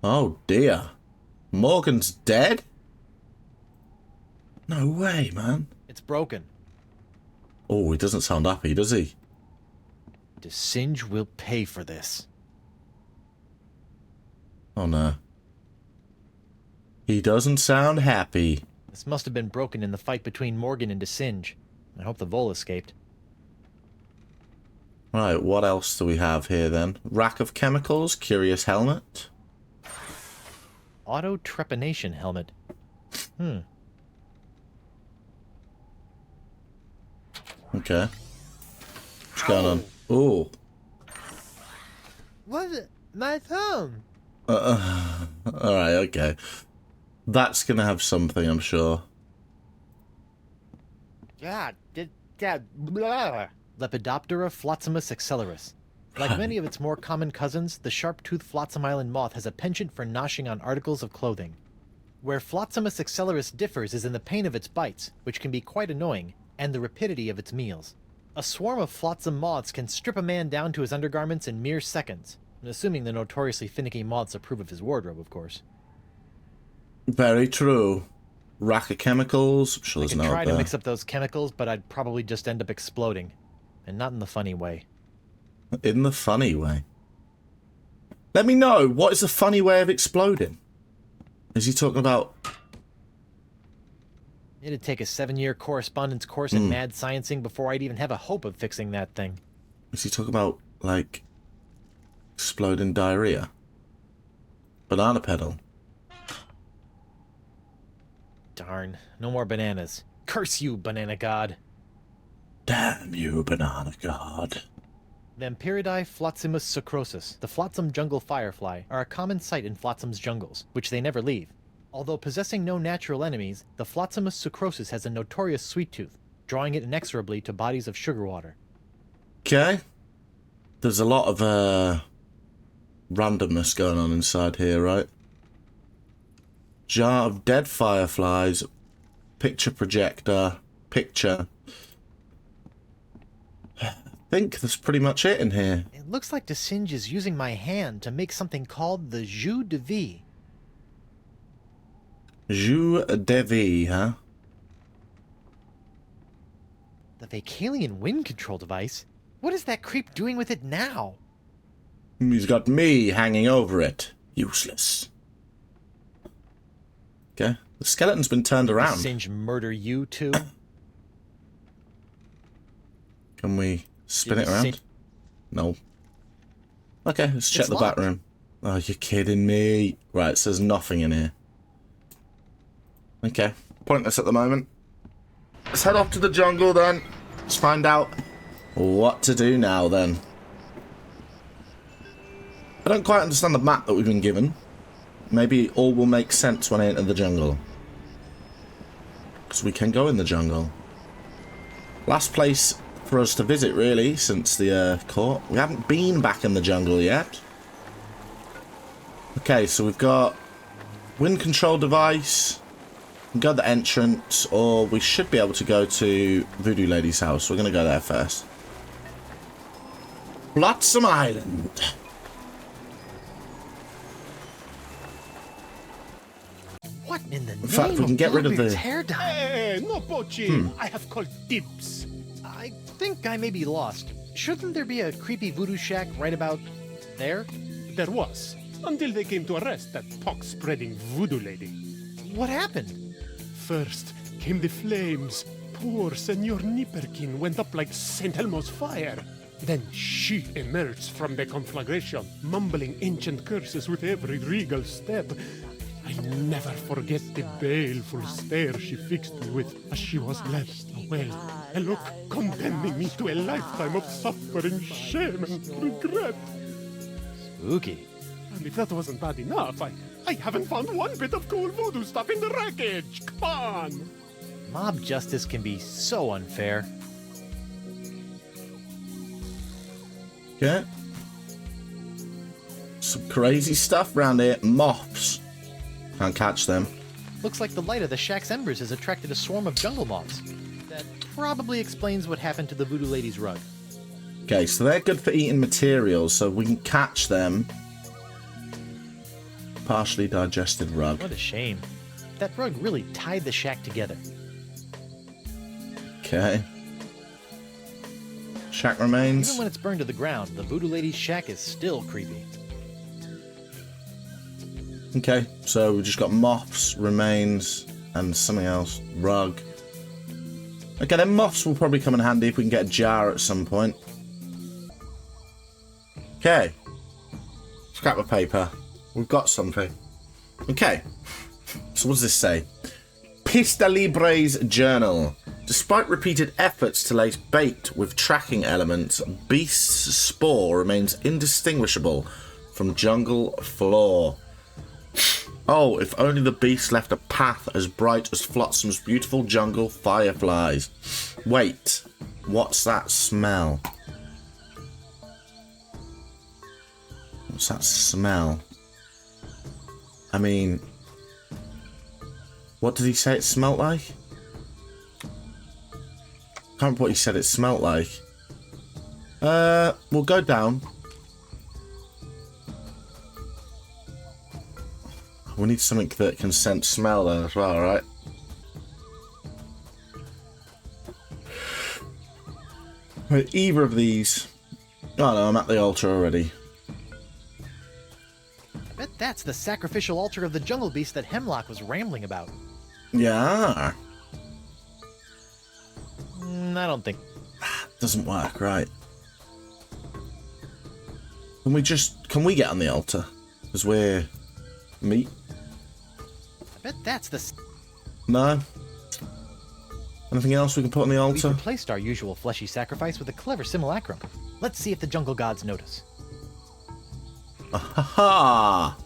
Oh dear. Morgan's dead? No way, man. It's broken. Oh, he doesn't sound happy, does he? Singe will pay for this. Oh no. He doesn't sound happy. This must have been broken in the fight between Morgan and Singe. I hope the vole escaped. Right, what else do we have here then? Rack of chemicals, curious helmet. Auto trepanation helmet. Okay. What's going on? Ooh. What? My thumb. Alright, okay. That's gonna have something, I'm sure. God, blah. Lepidoptera flotsamus accelerus. Like many of its more common cousins, the sharp-toothed Flotsam Island moth has a penchant for noshing on articles of clothing. Where Flotsamus accelerus differs is in the pain of its bites, which can be quite annoying, and the rapidity of its meals. A swarm of flotsam moths can strip a man down to his undergarments in mere seconds, assuming the notoriously finicky moths approve of his wardrobe, of course. Very true. Rack of chemicals. I'm sure I there's could no try to there. mix up those chemicals, but I'd probably just end up exploding. And not in the funny way. In the funny way. Let me know, what is the funny way of exploding? Is he talking about... It'd take a 7-year correspondence course in mad sciencing before I'd even have a hope of fixing that thing. Is he talking about, like, exploding diarrhea? Banana pedal. Darn, no more bananas. Curse you, banana god. Damn you, banana god. Vampiridae flotsamus sucrosus, the flotsam jungle firefly, are a common sight in Flotsam's jungles, which they never leave. Although possessing no natural enemies, the Flotsamus sucrosus has a notorious sweet tooth, drawing it inexorably to bodies of sugar water. Okay. There's a lot of randomness going on inside here, right? Jar of dead fireflies, picture projector, picture. I think that's pretty much it in here. It looks like Singe is using my hand to make something called the jus de vie. Jus de vie, huh? The Vacalian wind control device? What is that creep doing with it now? He's got me hanging over it. Useless. Okay. The skeleton's been turned around. Does Singe murder you too? Can we spin it around? No. Okay, let's check the back room. Oh, you're kidding me. Right, so there's nothing in here. Okay, pointless at the moment. Let's head off to the jungle then. Let's find out what to do now then. I don't quite understand the map that we've been given. Maybe all will make sense when I enter the jungle. Because we can go in the jungle. Last place for us to visit really since the court. We haven't been back in the jungle yet. Okay, so we've got wind control device. We can go to the entrance, or we should be able to go to Voodoo Lady's house. We're going to go there first. Flotsam Island. What in the name fact, we can get rid of the tear down? Hey, no poaching. I have called dibs. I think I may be lost. Shouldn't there be a creepy voodoo shack right about there? There was, until they came to arrest that pox-spreading voodoo lady. What happened? First came the flames. Poor Senor Nipperkin went up like St. Elmo's fire. Then she emerged from the conflagration, mumbling ancient curses with every regal step. I never forget the baleful stare she fixed me with as she was led away. A look condemning me to a lifetime of suffering, shame, and regret. Spooky. And if that wasn't bad enough, I haven't found one bit of cool voodoo stuff in the wreckage. Come on! Mob justice can be so unfair. Okay. Some crazy stuff around here. Moths. Can't catch them. Looks like the light of the shack's embers has attracted a swarm of jungle moths. That probably explains what happened to the voodoo lady's rug. Okay, so they're good for eating materials, so we can catch them. partially digested rug. What a shame. That rug really tied the shack together. Okay. Shack remains. Even when it's burned to the ground, the voodoo lady's shack is still creepy. Okay, so we've just got moths, remains, and something else. Rug. Okay, then moths will probably come in handy if we can get a jar at some point. Okay. Scrap of paper. We've got something. Okay. So what does this say? Pista Libre's journal. Despite repeated efforts to lace bait with tracking elements, Beast's spore remains indistinguishable from jungle floor. Oh, if only the beast left a path as bright as Flotsam's beautiful jungle fireflies. Wait, what's that smell? What's that smell? I mean, what did he say it smelled like? Can't remember what he said it smelled like. We'll go down. We need something that can sense smell then as well, right? Right, either of these. Oh no, I'm at the altar already. I bet that's the sacrificial altar of the jungle beast that Hemlock was rambling about. Yeah. I don't think. Doesn't work, right? Can we get on the altar? Because we're meat. I bet that's the. No. Anything else we can put on the We've altar? replaced our usual fleshy sacrifice with a clever simulacrum. Let's see if the jungle gods notice. Ha!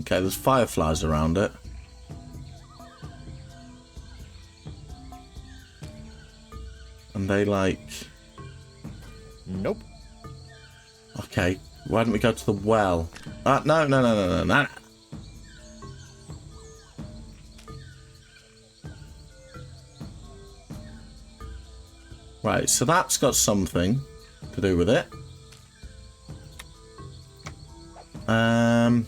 Okay, there's fireflies around it. And they like... Nope. Okay, why don't we go to the well? No. Right, so that's got something to do with it. How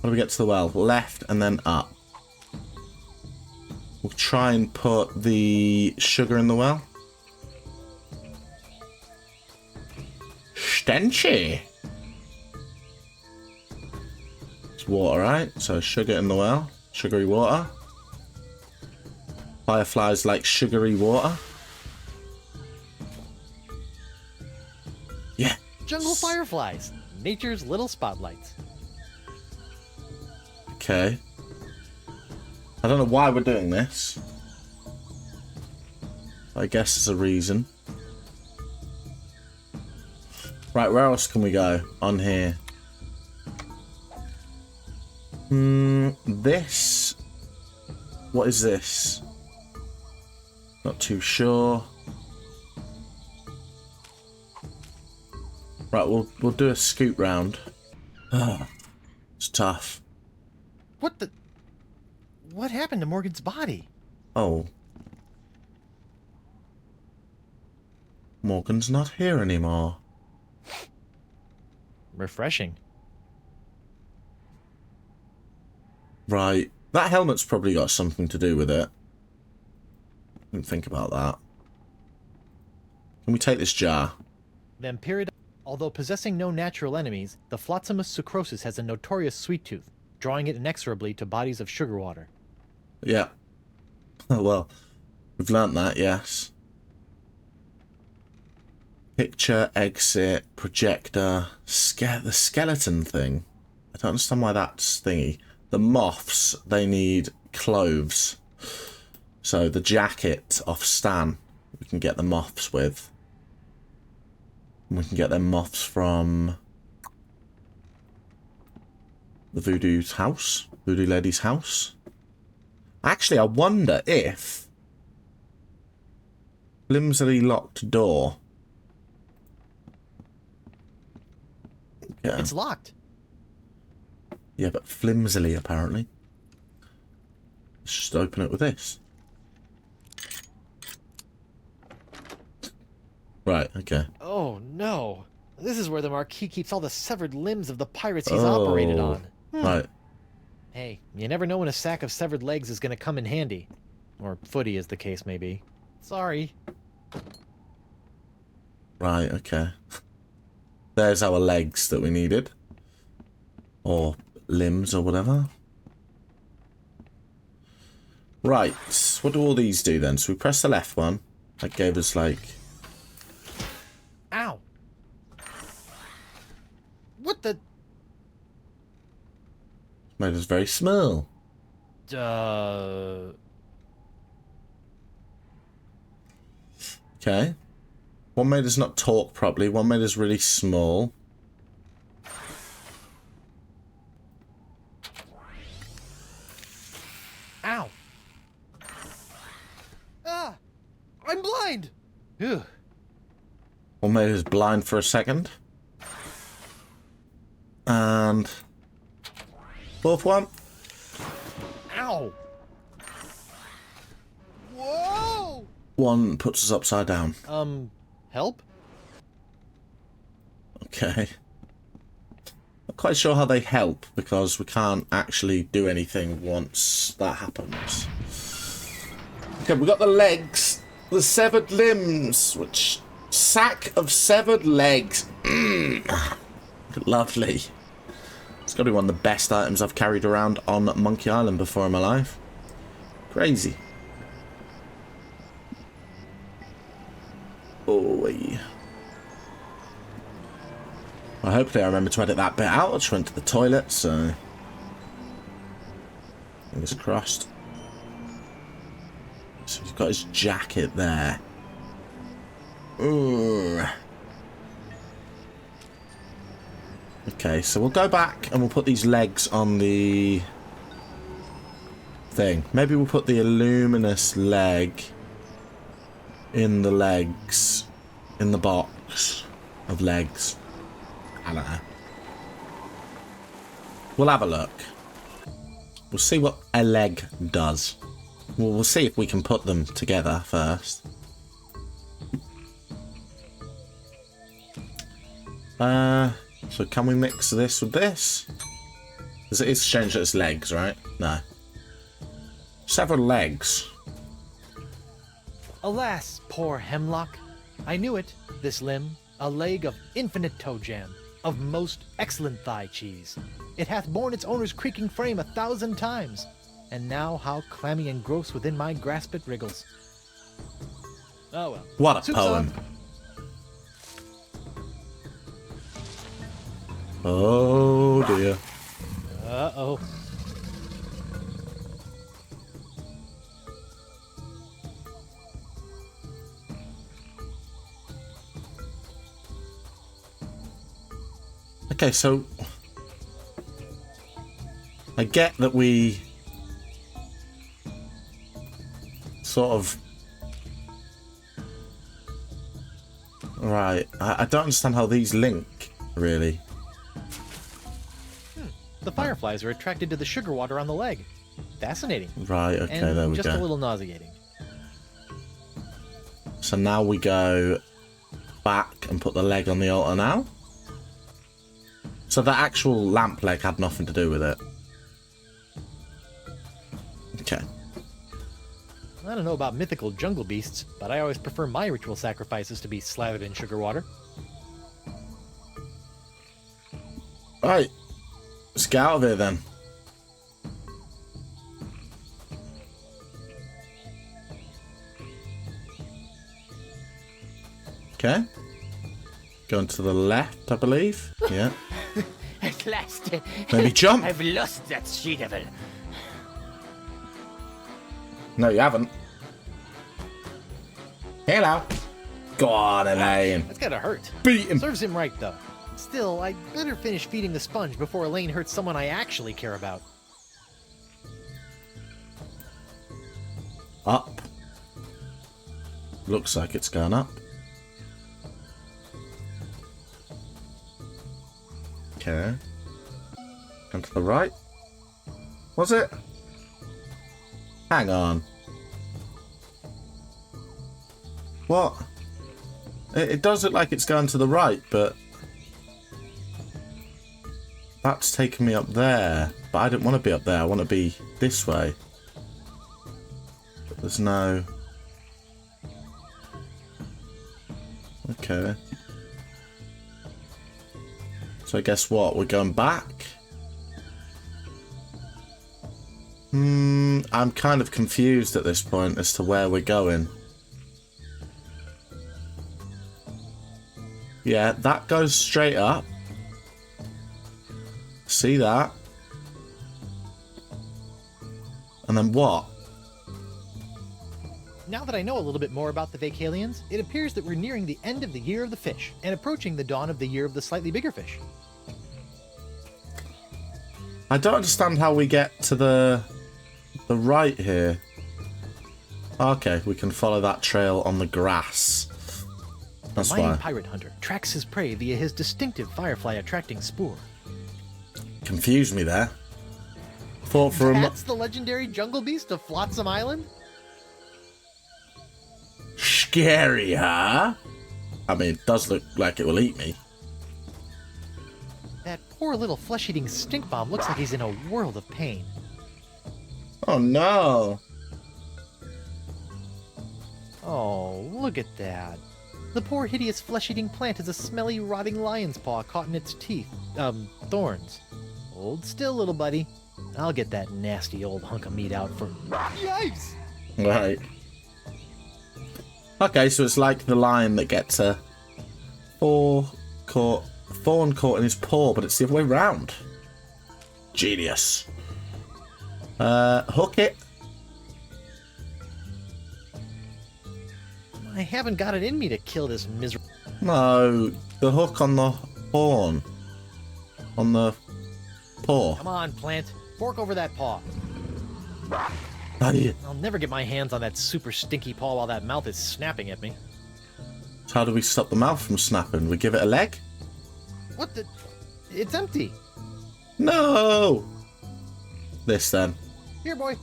do we get to the well? Left and then up. We'll try and put the sugar in the well. Stenchy. It's water, right? So sugar in the well. Sugary water. Fireflies like sugary water. Yeah. Jungle fireflies. Nature's little spotlights. Okay. I don't know why we're doing this. I guess there's a reason. Right, where else can we go? On here. This. What is this? Not too sure. Right, we'll do a scoot round. Oh, it's tough. What the? What happened to Morgan's body? Oh. Morgan's not here anymore. Refreshing. Right. That helmet's probably got something to do with it. Didn't think about that. Can we take this jar? Vampirid. Although possessing no natural enemies, the Flotsamus sucrosus has a notorious sweet tooth, drawing it inexorably to bodies of sugar water. Yeah. Well, we've learnt that, yes. Picture, exit, projector, the skeleton thing. I don't understand why that's thingy. The moths, they need clothes. So the jacket off Stan, we can get the moths with. And we can get them moths from the voodoo's house, voodoo lady's house. Actually, I wonder if flimsily locked door. Yeah. It's locked. Yeah, but flimsily, apparently. Let's just open it with this. Right, okay. Oh, no. This is where the Marquis keeps all the severed limbs of the pirates he's operated on. Right. Hey, you never know when a sack of severed legs is going to come in handy. Or footy, as the case may be. Sorry. Right, okay. There's our legs that we needed. Or limbs or whatever. Right, what do all these do then? So we press the left one. That gave us like... Ow! What the... Made us very small. Okay. One made us not talk properly. One made us really small. Ow! Ah! I'm blind! Ugh. One made us blind for a second. And... fourth one. Ow! Whoa! One puts us upside down. Help? Okay. Not quite sure how they help, because we can't actually do anything once that happens. Okay, we got the legs. The severed limbs, which... sack of severed legs. Lovely. It's got to be one of the best items I've carried around on Monkey Island before in my life. Crazy. Oh, well, hopefully I remember to edit that bit out. I just went to the toilet, so... fingers crossed. So he's got his jacket there. Ooh. Okay, so we'll go back and we'll put these legs on the thing. Maybe we'll put the illuminous leg in the legs, in the box of legs. I don't know. We'll have a look. We'll see what a leg does. We'll see if we can put them together first. So can we mix this with this? Because it is strange that it's legs, right? No. Several legs. Alas, poor hemlock. I knew it, this limb, a leg of infinite toe jam, of most excellent thigh cheese. It hath borne its owner's creaking frame 1,000 times, and now how clammy and gross within my grasp it wriggles. Oh well. What a Soup's poem. up. Oh dear. Uh-oh. Okay, so I get that we sort of... Right, I don't understand how these link, really. The fireflies are attracted to the sugar water on the leg. Fascinating. Right, okay, and there we just go. a little nauseating. So now we go back and put the leg on the altar now. So the actual lamp leg had nothing to do with it. Okay. I don't know about mythical jungle beasts, but I always prefer my ritual sacrifices to be slathered in sugar water. Right. Let's get out of here then. Okay. Going to the left, I believe. Yeah. At last, Maybe jump. I've lost that she-devil. No, you haven't. Hello. Go on, Elaine. That's gotta hurt. Beat him. Serves him right, though. Still, I'd better finish feeding the sponge before Elaine hurts someone I actually care about. Up. Looks like it's gone up. Okay. And to the right. Was it? Hang on. What? It does look like it's going to the right, but that's taking me up there. But I don't want to be up there. I want to be this way. But there's no... Okay. So guess what? We're going back? I'm kind of confused at this point as to where we're going. Yeah, that goes straight up. See that? And then what? Now that I know a little bit more about the Vacalians, it appears that we're nearing the end of the Year of the Fish and approaching the dawn of the Year of the Slightly Bigger Fish. I don't understand how we get to the right here. Okay, we can follow that trail on the grass. That's The mining why. pirate hunter tracks his prey via his distinctive firefly-attracting spoor. Confused me there. Thought for a mo- That's the legendary jungle beast of Flotsam Island? Scary, huh? I mean, it does look like it will eat me. That poor little flesh-eating stink bomb looks like he's in a world of pain. Oh no! Oh, look at that. The poor hideous flesh-eating plant has a smelly, rotting lion's paw caught in its teeth. Thorns. Hold still, little buddy. I'll get that nasty old hunk of meat out for... Yikes! Right. Okay, so it's like the lion that gets a thorn caught in his paw, but it's the other way round. Genius. Hook it. I haven't got it in me to kill this miserable... No, the hook on the horn. On the paw. Come on, plant. Fork over that paw. Aye. I'll never get my hands on that super stinky paw while that mouth is snapping at me. So how do we stop the mouth from snapping? We give it a leg? What the... It's empty. No! This then. Here, boy.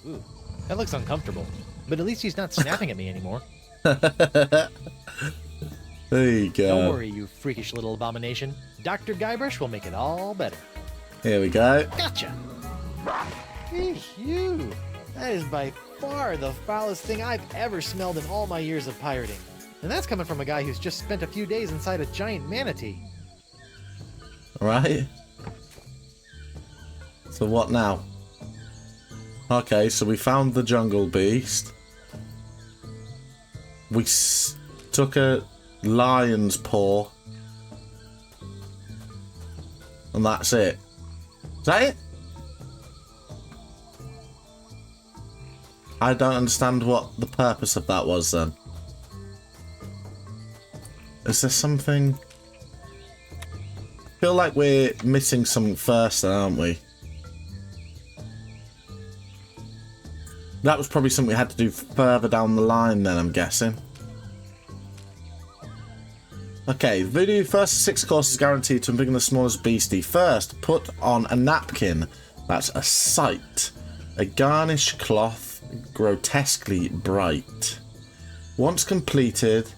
Ooh, that looks uncomfortable. But at least he's not snapping at me anymore. There you go. Don't worry, you freakish little abomination. Dr. Guybrush will make it all better. Here we go. Gotcha! Phew! That is by far the foulest thing I've ever smelled in all my years of pirating. And that's coming from a guy who's just spent a few days inside a giant manatee. Right. So what now? Okay, so we found the jungle beast. We took a lion's paw. And that's it. Is that it? I don't understand what the purpose of that was then. Is there something... I feel like we're missing something first then, aren't we? That was probably something we had to do further down the line then, I'm guessing. Okay, Voodoo, first 6 courses guaranteed to bring the smallest beastie. First, put on a napkin. That's a sight. A garnished cloth, grotesquely bright. Once completed,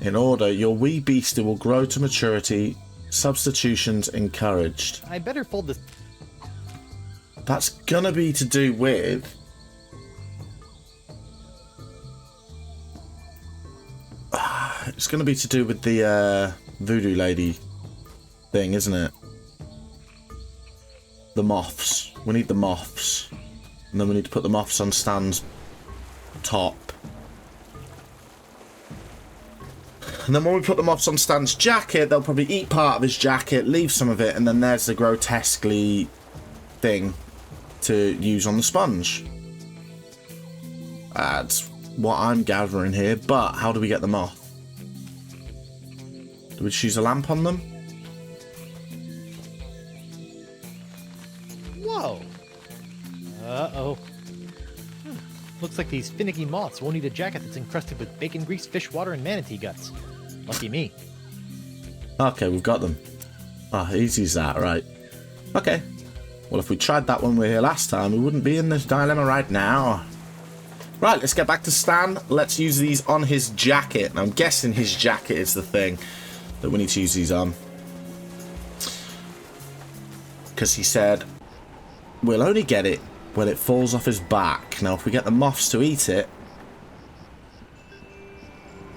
in order, your wee beastie will grow to maturity. Substitutions encouraged. I better fold this... That's gonna be to do with... It's gonna be to do with the voodoo lady thing, isn't it? The moths. We need the moths. And then we need to put the moths on Stan's top. And then when we put the moths on Stan's jacket, they'll probably eat part of his jacket, leave some of it, and then there's the grotesquely thing to use on the sponge. That's what I'm gathering here, but how do we get the moth? Do we choose a lamp on them? Whoa! Uh-oh. Looks like these finicky moths won't eat a jacket that's encrusted with bacon grease, fish water, and manatee guts. Lucky me. Okay, we've got them. Ah, easy as that, right. Okay. Well, if we tried that when we were here last time, we wouldn't be in this dilemma right now. Right, let's get back to Stan. Let's use these on his jacket. And I'm guessing his jacket is the thing that we need to use these on. Because he said, we'll only get it when it falls off his back. Now, if we get the moths to eat it,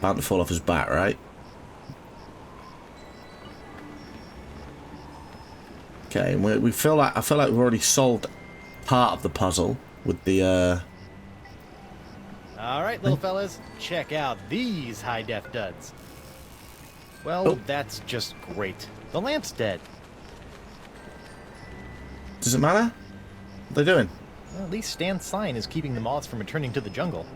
bound to fall off his back, right? Okay, and I feel like we've already solved part of the puzzle with the All right, little fellas, check out these high-def duds. Well, that's just great. The lamp's dead. Does it matter? What are they doing? Well, at least Stan's sign is keeping the moths from returning to the jungle.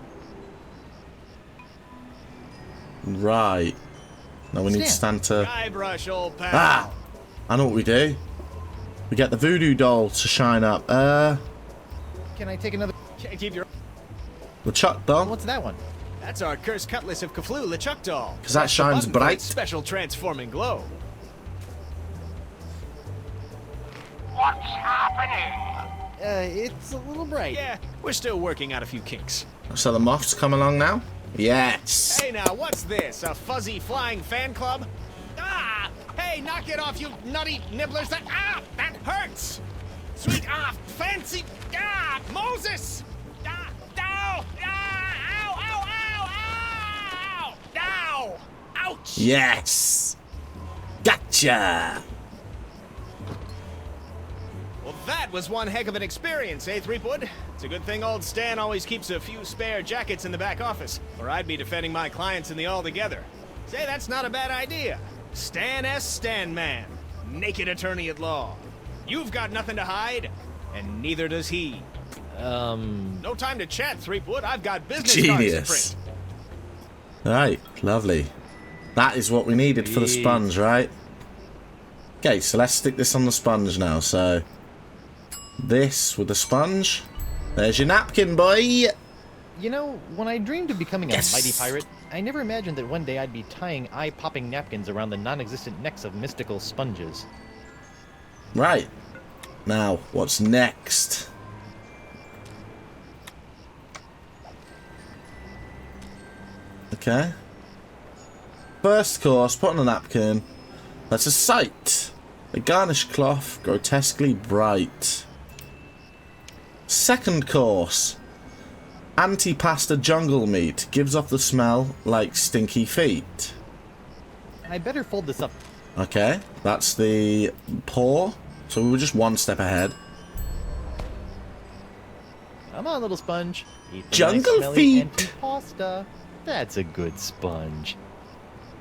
Right. Now we need Stan to... Guybrush, old pal. Ah! I know what we do. We get the voodoo doll to shine up. Can I take another... Can't keep your... LeChuck doll. What's that one? That's our cursed cutlass of Kaflu, LeChuck doll. Because that shines Button for bright. its special transforming glow. What's happening? It's a little bright. Yeah, we're still working out a few kinks. So the moths come along now? Yes. Hey now, what's this? A fuzzy flying fan club? Ah! Hey, knock it off, you nutty nibblers! That hurts! Sweet fancy Moses! Ow! Ow! Ow! Ow! Ow! Ow! Ouch! Yes. Gotcha. Well, that was one heck of an experience, eh, Threepwood? It's a good thing old Stan always keeps a few spare jackets in the back office, or I'd be defending my clients in the all-together. Say, that's not a bad idea. Stan S. Stanman, naked attorney at law. You've got nothing to hide, and neither does he. No time to chat, Threepwood. I've got business cards to Genius. print. Right, lovely. That is what we needed for the sponge, right? Okay, so let's stick this on the sponge now. So, this with the sponge. There's your napkin, boy. You know, when I dreamed of becoming a Yes. mighty pirate, I never imagined that one day I'd be tying eye-popping napkins around the non-existent necks of mystical sponges. Right. Now, what's next? Okay. First course, put on a napkin. That's a sight. A garnished cloth, grotesquely bright. Second course. Antipasta jungle meat. Gives off the smell like stinky feet. I better fold this up. Okay, that's the pour. So we were just one step ahead. Come on, little sponge. Eat the Jungle nice, feet. Antipasta. That's a good sponge.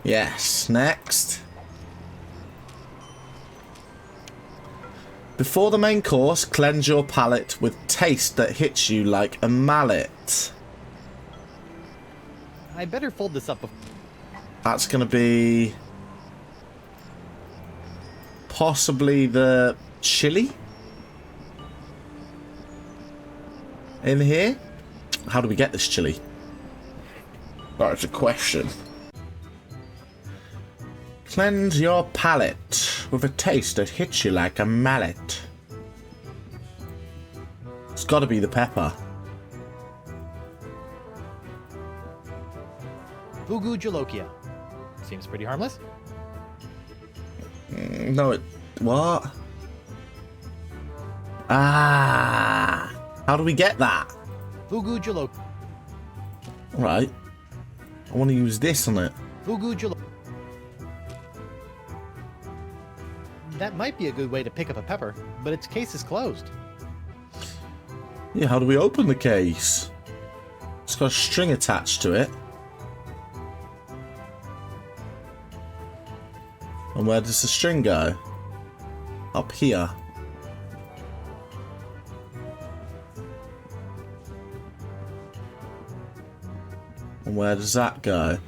Yes, next. Before the main course, cleanse your palate with taste that hits you like a mallet. I better fold this up. That's going to be possibly the chili in here. How do we get this chili? That's a question. Cleanse your palate with a taste that hits you like a mallet. It's got to be the pepper. Fugu Jalokia. Seems pretty harmless. No, it... What? Ah! How do we get that? Fugu Jalokia. Right. I want to use this on it. Fugu Jalokia. That might be a good way to pick up a pepper, but its case is closed. Yeah, how do we open the case? It's got a string attached to it. And where does the string go? Up here. And where does that go?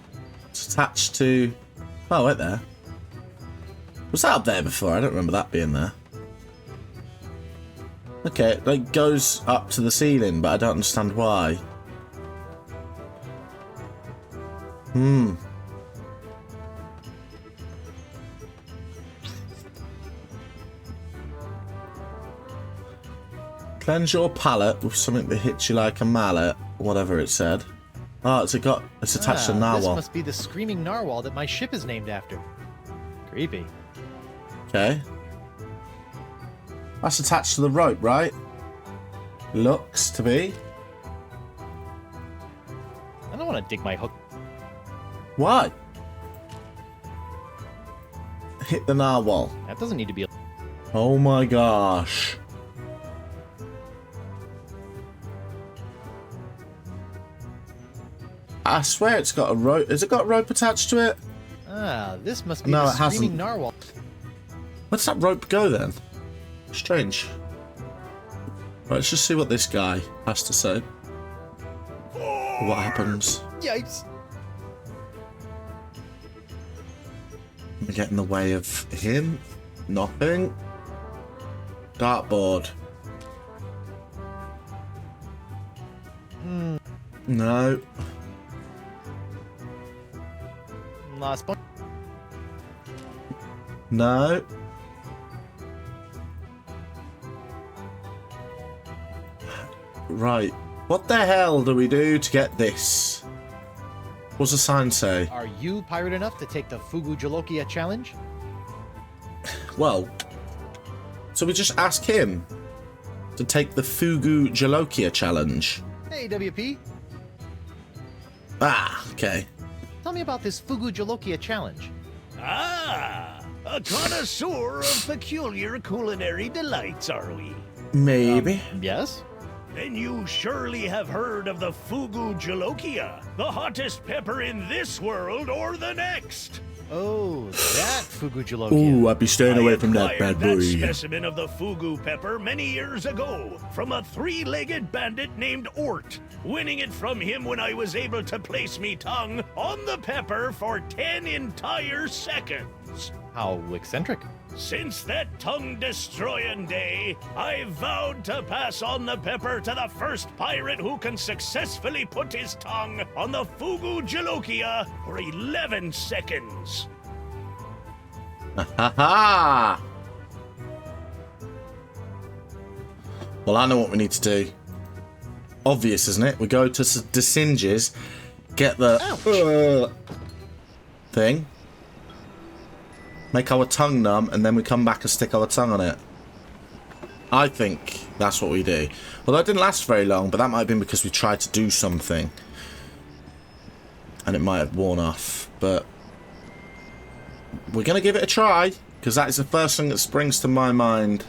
It's attached to... Oh, right there. Was that up there before? I don't remember that being there. Okay, it like goes up to the ceiling, but I don't understand why. Cleanse your palate with something that hits you like a mallet, whatever it said. Oh, it's attached to This narwhal. must be the screaming narwhal that my ship is named after. Creepy. Okay. That's attached to the rope, right? Looks to be. I don't want to dig my hook. Why? Hit the narwhal. That doesn't need to be. Oh my gosh. I swear it's got a rope. Has it got a rope attached to it? This must be No, the it hasn't. screaming narwhal. Where does that rope go then? Strange. Right, let's just see what this guy has to say. What happens? Yikes! We get in the way of him. Nothing. Dartboard. No. Last point. No. Right. What the hell do we do to get this? What's the sign say? Are you pirate enough to take the Fugu Jalokia challenge? Well, so we just ask him to take the Fugu Jalokia challenge. Hey, WP. Ah, okay. Tell me about this Fugu Jalokia challenge. Ah, a connoisseur of peculiar culinary delights, are we? Maybe. Yes? Then you surely have heard of the Fugu Jalokia, the hottest pepper in this world or the next. Oh, that Fugu Jalokia. Ooh, I'd be staying away I from that acquired bad boy. that specimen of the Fugu pepper many years ago from a three-legged bandit named Ort, winning it from him when I was able to place me tongue on the pepper for 10 entire seconds. How eccentric. Since that tongue-destroying day, I vowed to pass on the pepper to the first pirate who can successfully put his tongue on the Fugu Jalokia for 11 seconds. Ha ha! Well, I know what we need to do. Obvious, isn't it? We go to Desinges, get the thing, make our tongue numb, and then we come back and stick our tongue on it. I think that's what we do. Although it didn't last very long, but that might have been because we tried to do something. And it might have worn off, but we're going to give it a try, because that is the first thing that springs to my mind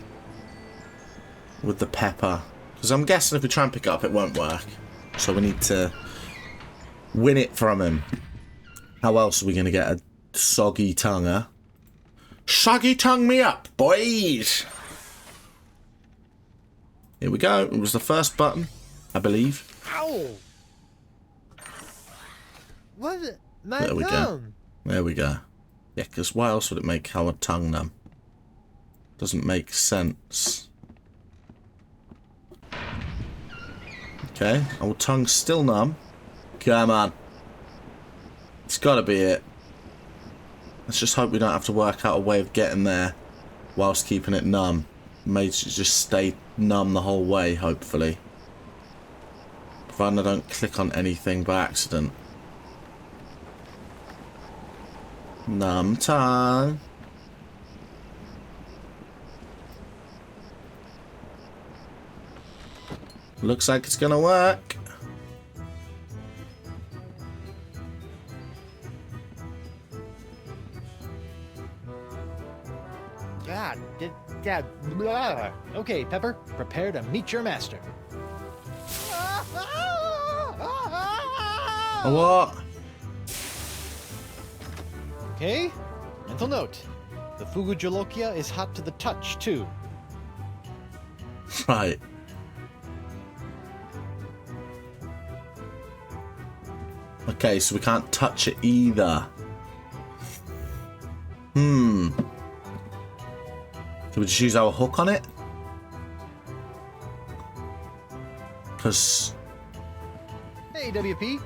with the pepper. Because I'm guessing if we try and pick it up, it won't work. So we need to win it from him. How else are we going to get a soggy tongue, huh? Soggy tongue me up, boys! Here we go. It was the first button, I believe. Ow! What? My There we go. There we go. Yeah, because why else would it make our tongue numb? Doesn't make sense. Okay, our tongue's still numb. Come on. It's got to be it. Let's just hope we don't have to work out a way of getting there whilst keeping it numb. May just stay numb the whole way, hopefully. Provided I don't click on anything by accident. Numb tongue. Looks like it's gonna work. God, God, blah. Okay, Pepper, prepare to meet your master. What? Okay, mental note. The Fugu Jalokia is hot to the touch, too. Right. Okay, so we can't touch it either. Can we just use our hook on it? Because... Hey, WP.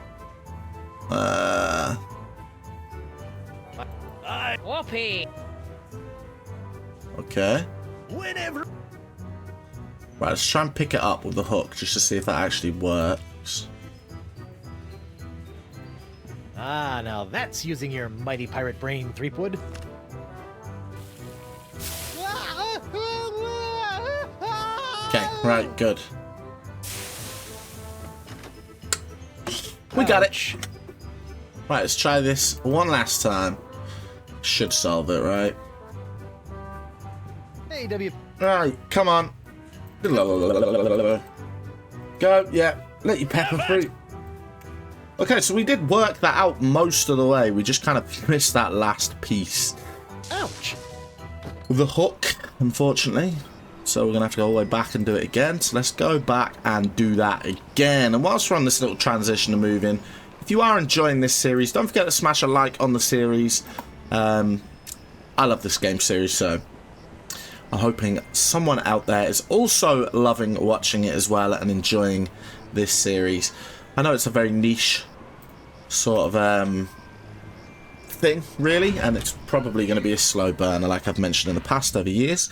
Whoopee! Okay. Whenever Right, let's try and pick it up with the hook just to see if that actually works. Ah, now that's using your mighty pirate brain, Threepwood. Okay, right, good. We got it. Right, let's try this one last time. Should solve it, right? Hey, W. Alright, come on. Go, yeah. Let your pepper through. Okay, so we did work that out most of the way. We just kind of missed that last piece. Ouch. The hook, unfortunately. So we're going to have to go all the way back and do it again. So let's go back and do that again. And whilst we're on this little transition and moving, if you are enjoying this series, don't forget to smash a like on the series. I love this game series, so I'm hoping someone out there is also loving watching it as well and enjoying this series. I know it's a very niche sort of thing, really, and it's probably going to be a slow burner like I've mentioned in the past over years.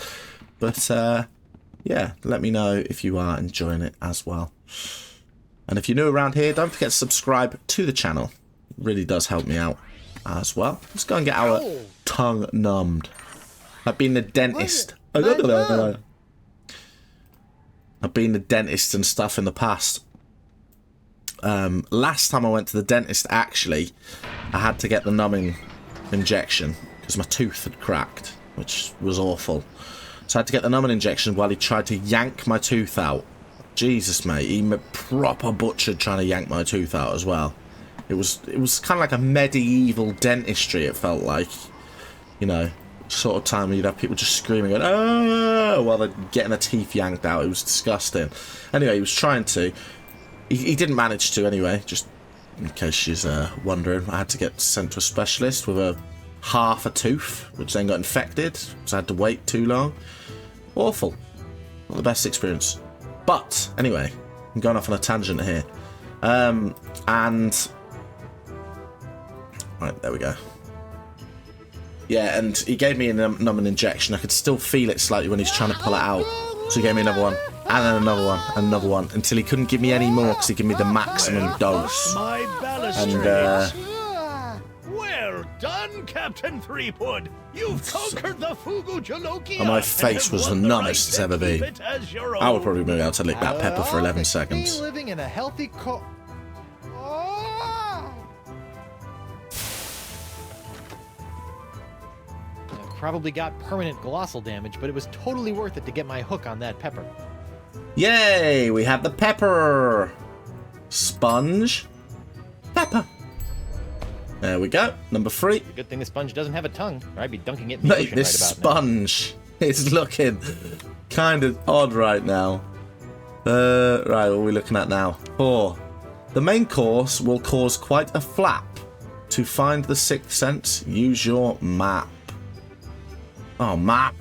But, yeah, let me know if you are enjoying it as well. And if you're new around here, don't forget to subscribe to the channel. It really does help me out as well. Let's go and get our tongue numbed. I've been the dentist. I've been the dentist and stuff in the past. Last time I went to the dentist, actually, I had to get the numbing injection because my tooth had cracked, which was awful. So I had to get the numbing injection while he tried to yank my tooth out. Jesus, mate, he proper butchered trying to yank my tooth out as well. It was kind of like a medieval dentistry, it felt like. You know, sort of time where you'd have people just screaming, going, "Oh!" while they're getting their teeth yanked out. It was disgusting. Anyway, he was trying to. He didn't manage to, anyway, just in case she's wondering. I had to get sent to a specialist with half a tooth, which then got infected, so I had to wait too long. Awful. Not the best experience. But, anyway, I'm going off on a tangent here. And... Right, there we go. Yeah, and he gave me a numbing injection. I could still feel it slightly when he's trying to pull it out. So he gave me another one, and then another one, and another one, until he couldn't give me any more because he gave me the maximum dose. My And, well done, Captain Threepwood. You've conquered the Fugu Jalokia. and my face was the numbest it's ever been. I would probably be able to lick that pepper for 11 seconds. Living in a healthy Probably got permanent glossal damage, but it was totally worth it to get my hook on that pepper. Yay! We have the pepper! Sponge. Pepper. There we go. Number 3. Good thing the sponge doesn't have a tongue, or I'd be dunking it in the Mate, ocean this right about now. sponge is looking kind of odd right now. Right, what are we looking at now? 4. The main course will cause quite a flap. To find the 6th sense, use your map. Oh, map.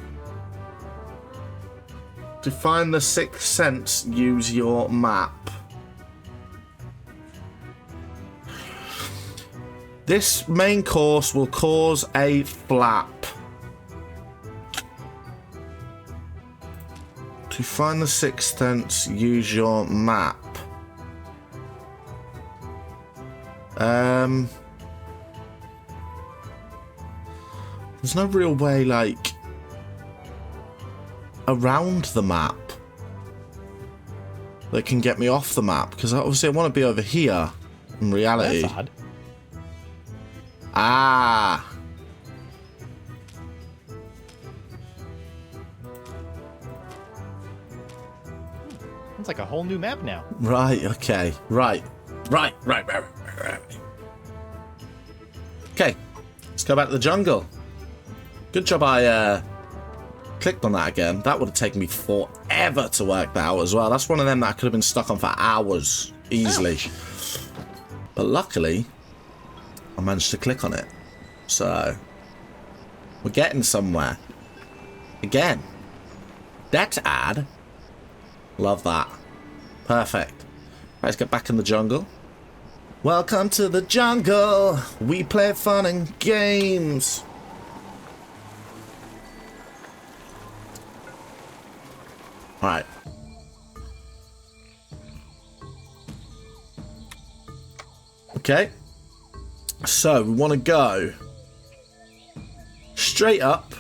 To find the 6th sense, use your map. This main course will cause a flap. To find the 6th sense, use your map. There's no real way, like, around the map that can get me off the map, because obviously I want to be over here in reality. That's odd. Ah. It's like a whole new map now. Right, okay. Right. Okay. Let's go back to the jungle. Good job I clicked on that again. That would have taken me forever to work that out as well. That's one of them that I could have been stuck on for hours easily. Ouch. But luckily, I managed to click on it. So, we're getting somewhere. Again. That's odd. Love that. Perfect. Right, let's get back in the jungle. Welcome to the jungle. We play fun and games. Alright. Okay. So we want to go straight up.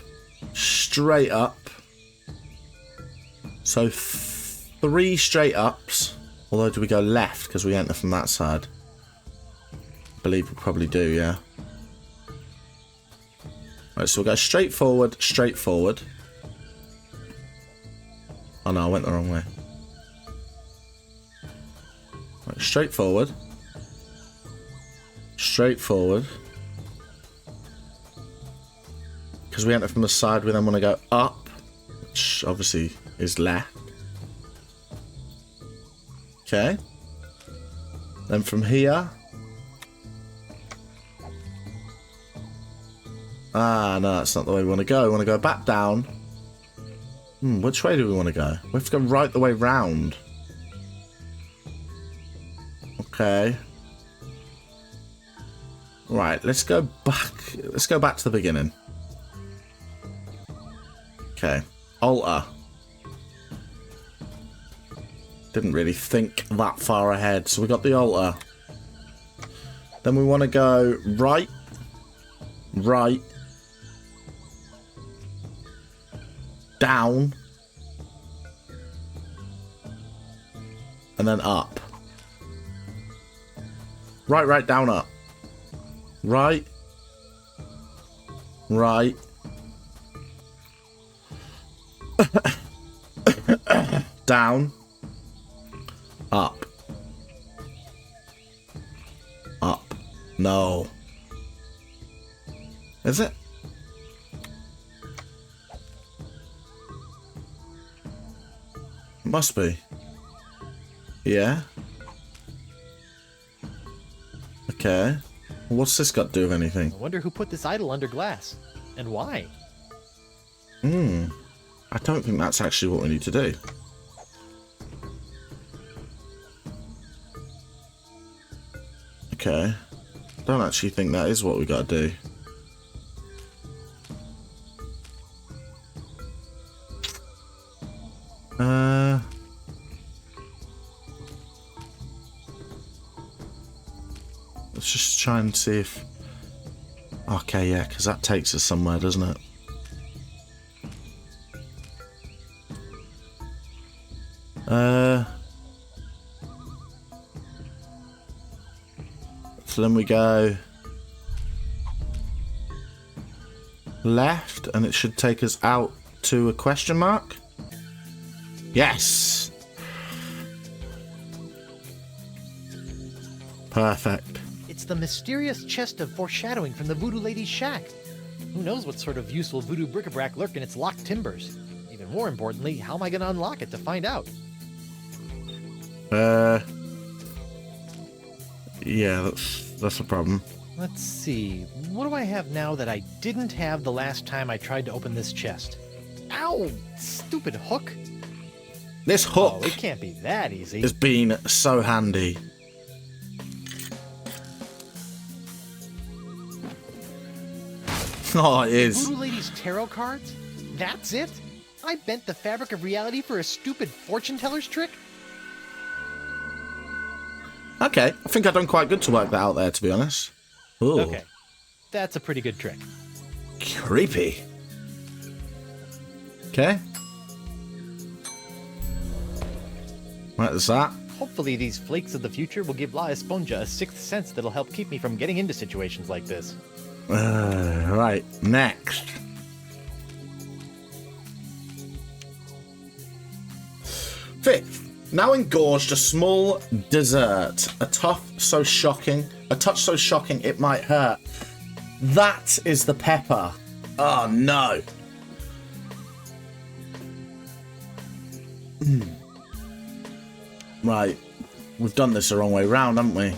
Straight up. So 3 straight ups. Although, do we go left because we enter from that side? I believe we probably do, yeah. Right, so we'll go straight forward, straight forward. Oh no, I went the wrong way. Right, straight forward. Straight forward. Because we enter from the side, we then want to go up, which obviously is left. Okay. Then from here. Ah, no, that's not the way we want to go. We want to go back down. Which way do we want to go? We have to go right the way round. Okay. Right, let's go back. Let's go back to the beginning. Okay. Altar. Didn't really think that far ahead. So we got the altar. Then we want to go right. Right. Down. And then up. Right, right, down, up. Right. Right. Down. Up. Up. No. Is it? Must be. Yeah. Okay. What's this got to do with anything? I wonder who put this idol under glass. And why? I don't think that's actually what we need to do. Okay. Don't actually think that is what we got to do. Let's just try and see if... Okay, yeah, because that takes us somewhere, doesn't it? So then we go left, and it should take us out to a question mark. Yes! Perfect. It's the mysterious chest of foreshadowing from the Voodoo Lady's shack. Who knows what sort of useful voodoo bric-a-brac lurk in its locked timbers? Even more importantly, how am I going to unlock it to find out? Yeah, that's a problem. Let's see. What do I have now that I didn't have the last time I tried to open this chest? Ow! Stupid hook! This hook Oh, it can't be that easy. has been so handy. Oh, it is. Voodoo Lady's tarot cards? That's it? I bent the fabric of reality for a stupid fortune teller's trick? Okay, I think I've done quite good to work that out there, to be honest. Ooh, Okay. That's a pretty good trick. creepy. Okay. Right, there's that. Hopefully these flakes of the future will give La Esponja a sixth sense that'll help keep me from getting into situations like this. Right, next. Fifth. Now engorged a small dessert. A touch so shocking it might hurt. That is the pepper. Oh no. Right. We've done this the wrong way round, haven't we?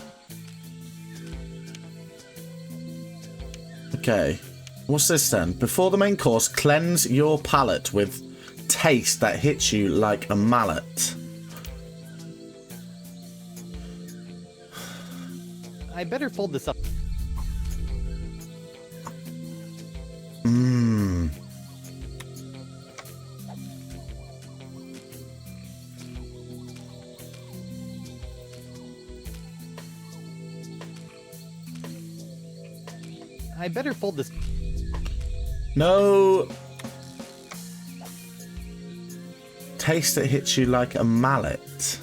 Okay. What's this then? Before the main course, cleanse your palate with taste that hits you like a mallet. I better fold this up. I better fold this. No. Taste that hits you like a mallet.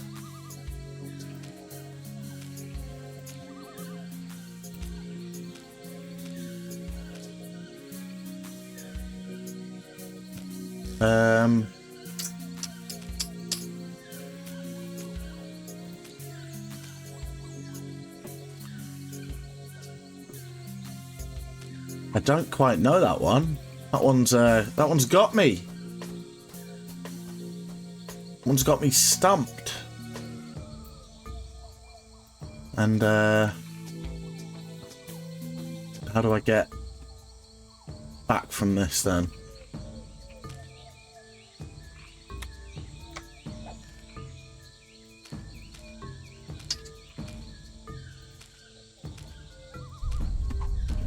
I don't quite know that one. That one's got me. One's got me stumped. And how do I get back from this then?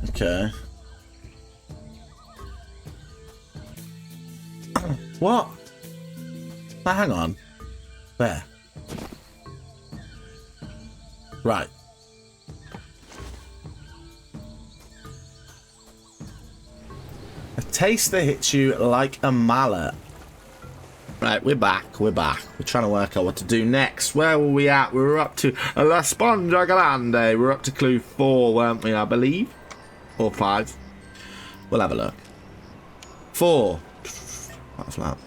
Okay. What? Now, hang on. There. Right. A taste that hits you like a mallet. Right, we're back. We're trying to work out what to do next. Where were we at? We were up to La Spongia Grande. We were up to clue 4, weren't we, I believe? Or 5. We'll have a look. 4. Quite a flap.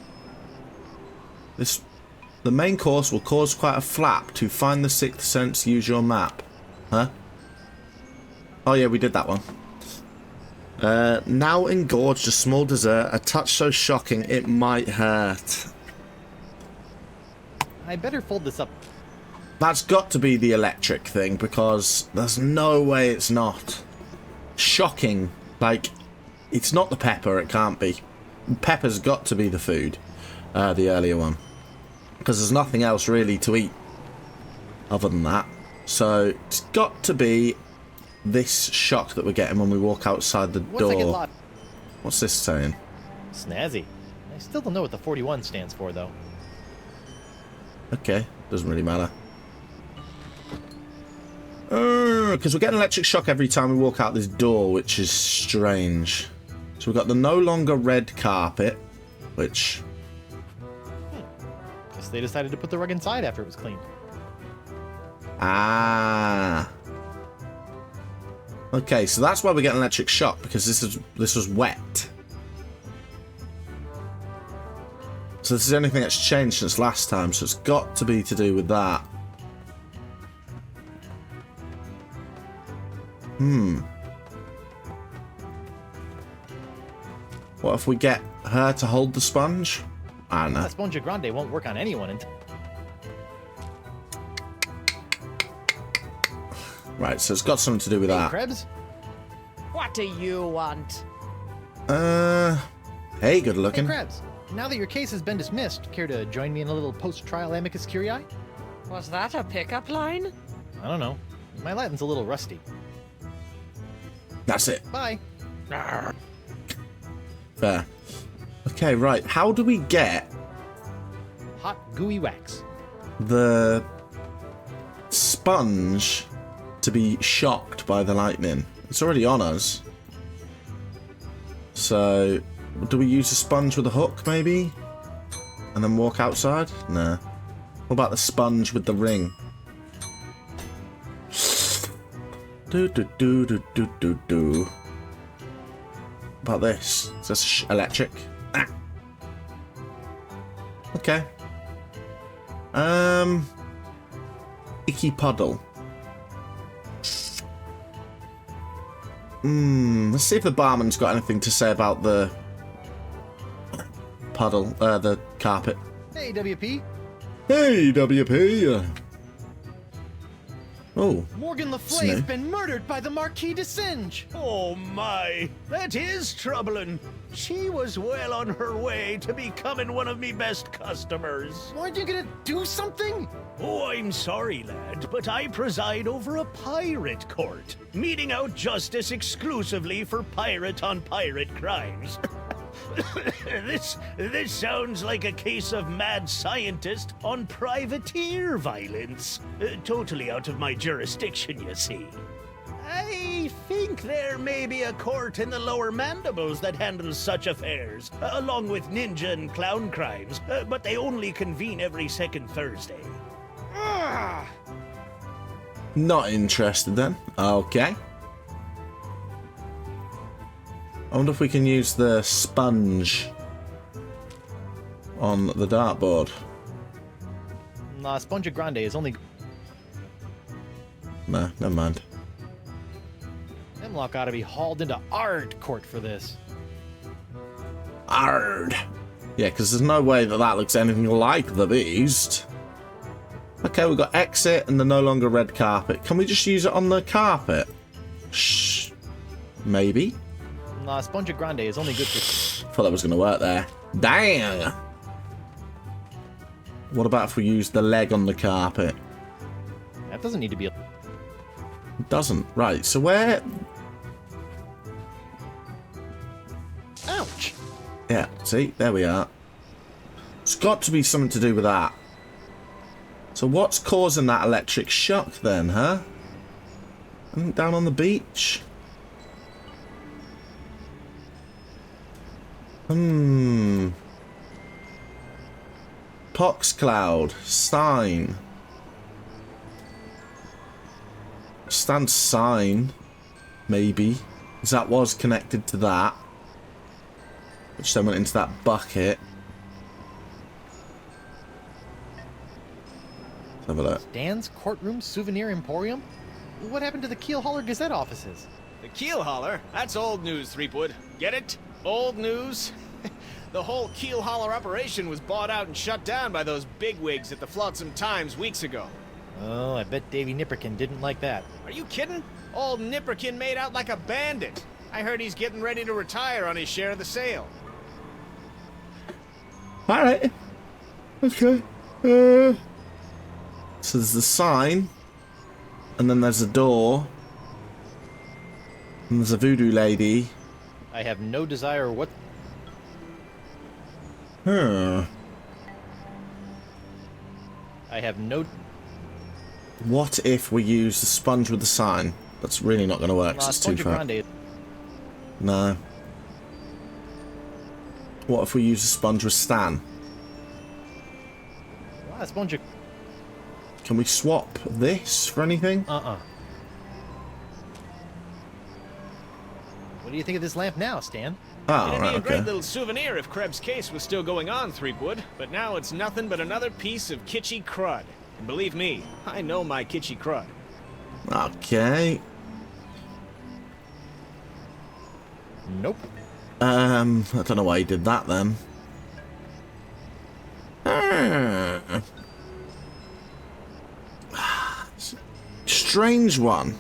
The main course will cause quite a flap. To find the 6th sense, use your map. Huh? Oh yeah, we did that one. Now engorged, a small dessert, a touch so shocking it might hurt. I better fold this up. That's got to be the electric thing, because there's no way it's not. Shocking. Like, it's not the pepper, it can't be. Pepper's got to be the food. The earlier one. Because there's nothing else really to eat other than that. So, it's got to be this shock that we're getting when we walk outside the door. What's this saying? Snazzy. I still don't know what the 41 stands for, though. Okay, doesn't really matter. Because we're getting electric shock every time we walk out this door, which is strange. So we've got the no longer red carpet, which... Guess they decided to put the rug inside after it was cleaned. Ah. Okay, so that's why we're getting electric shock, because this was wet. So this is the only thing that's changed since last time, so it's got to be to do with that. What if we get her to hold the sponge? I don't know. La Spongia Grande won't work on anyone until... Right, so it's got something to do with that. Krebs? What do you want? Hey, good looking. Hey, Krebs. Now that your case has been dismissed, care to join me in a little post-trial amicus curiae? Was that a pickup line? I don't know. My Latin's a little rusty. That's it. Bye. Fair. Okay, right. How do we get Hot, gooey wax. the sponge to be shocked by the lightning? It's already on us. So, do we use a sponge with a hook, maybe? And then walk outside? Nah. What about the sponge with the ring? Do do do do do do do. About this? Is this electric? Ah. Okay. Icky puddle. Let's see if the barman's got anything to say about the puddle, the carpet. Hey, WP. Hey, WP. Oh. Morgan Le Snoo. Flay's been murdered by the Marquis de Singe. Oh my, that is troubling. She was well on her way to becoming one of me best customers. Weren't you gonna do something? Oh, I'm sorry, lad, but I preside over a pirate court, meting out justice exclusively for pirate-on-pirate crimes. This sounds like a case of mad scientist on privateer violence. Totally out of my jurisdiction, you see. I I think there may be a court in the lower mandibles that handles such affairs, along with ninja and clown crimes, but they only convene every second Thursday. Not interested then. Okay. I wonder if we can use the sponge on the dartboard. Nah, Sponge Grande is only... No, never mind. Hemlock ought to be hauled into Ard court for this. Ard. Yeah, because there's no way that that looks anything like the beast. Okay, we've got exit and the no longer red carpet. Can we just use it on the carpet? Shh. Maybe. Nah, Sponge Grande is only good for... Thought that was going to work there. Dang! What about if we use the leg on the carpet? That doesn't need to be... It doesn't. Right, so where... Ouch! Yeah, see? There we are. It's got to be something to do with that. So what's causing that electric shock then, huh? Down on the beach? Pox cloud. Sign. Stand sign. Maybe. Because that was connected to that. Which then went into that bucket. Let's have a look. Dan's Courtroom Souvenir Emporium? What happened to the Keel Holler Gazette offices? The Keel Holler? That's old news, Threepwood. Get it? Old news? The whole Keel Holler operation was bought out and shut down by those bigwigs at the Flotsam Times weeks ago. Oh, I bet Davy Nipperkin didn't like that. Are you kidding? Old Nipperkin made out like a bandit. I heard he's getting ready to retire on his share of the sale. Alright. Okay. So there's the sign. And then there's a door. And there's a voodoo lady. I have no desire what... Huh. I have no... What if we use the sponge with the sign? That's really not going to work, 'cause it's too Sponge far. Grande. No. What if we use the sponge with Stan? Sponge... Can we swap this for anything? What do you think of this lamp now, Stan? Oh, It'd right, be a great okay. little souvenir if Krebs' case was still going on, Threepwood, but now it's nothing but another piece of kitschy crud. And believe me, I know my kitschy crud. Okay. Nope. I don't know why he did that then. Strange one.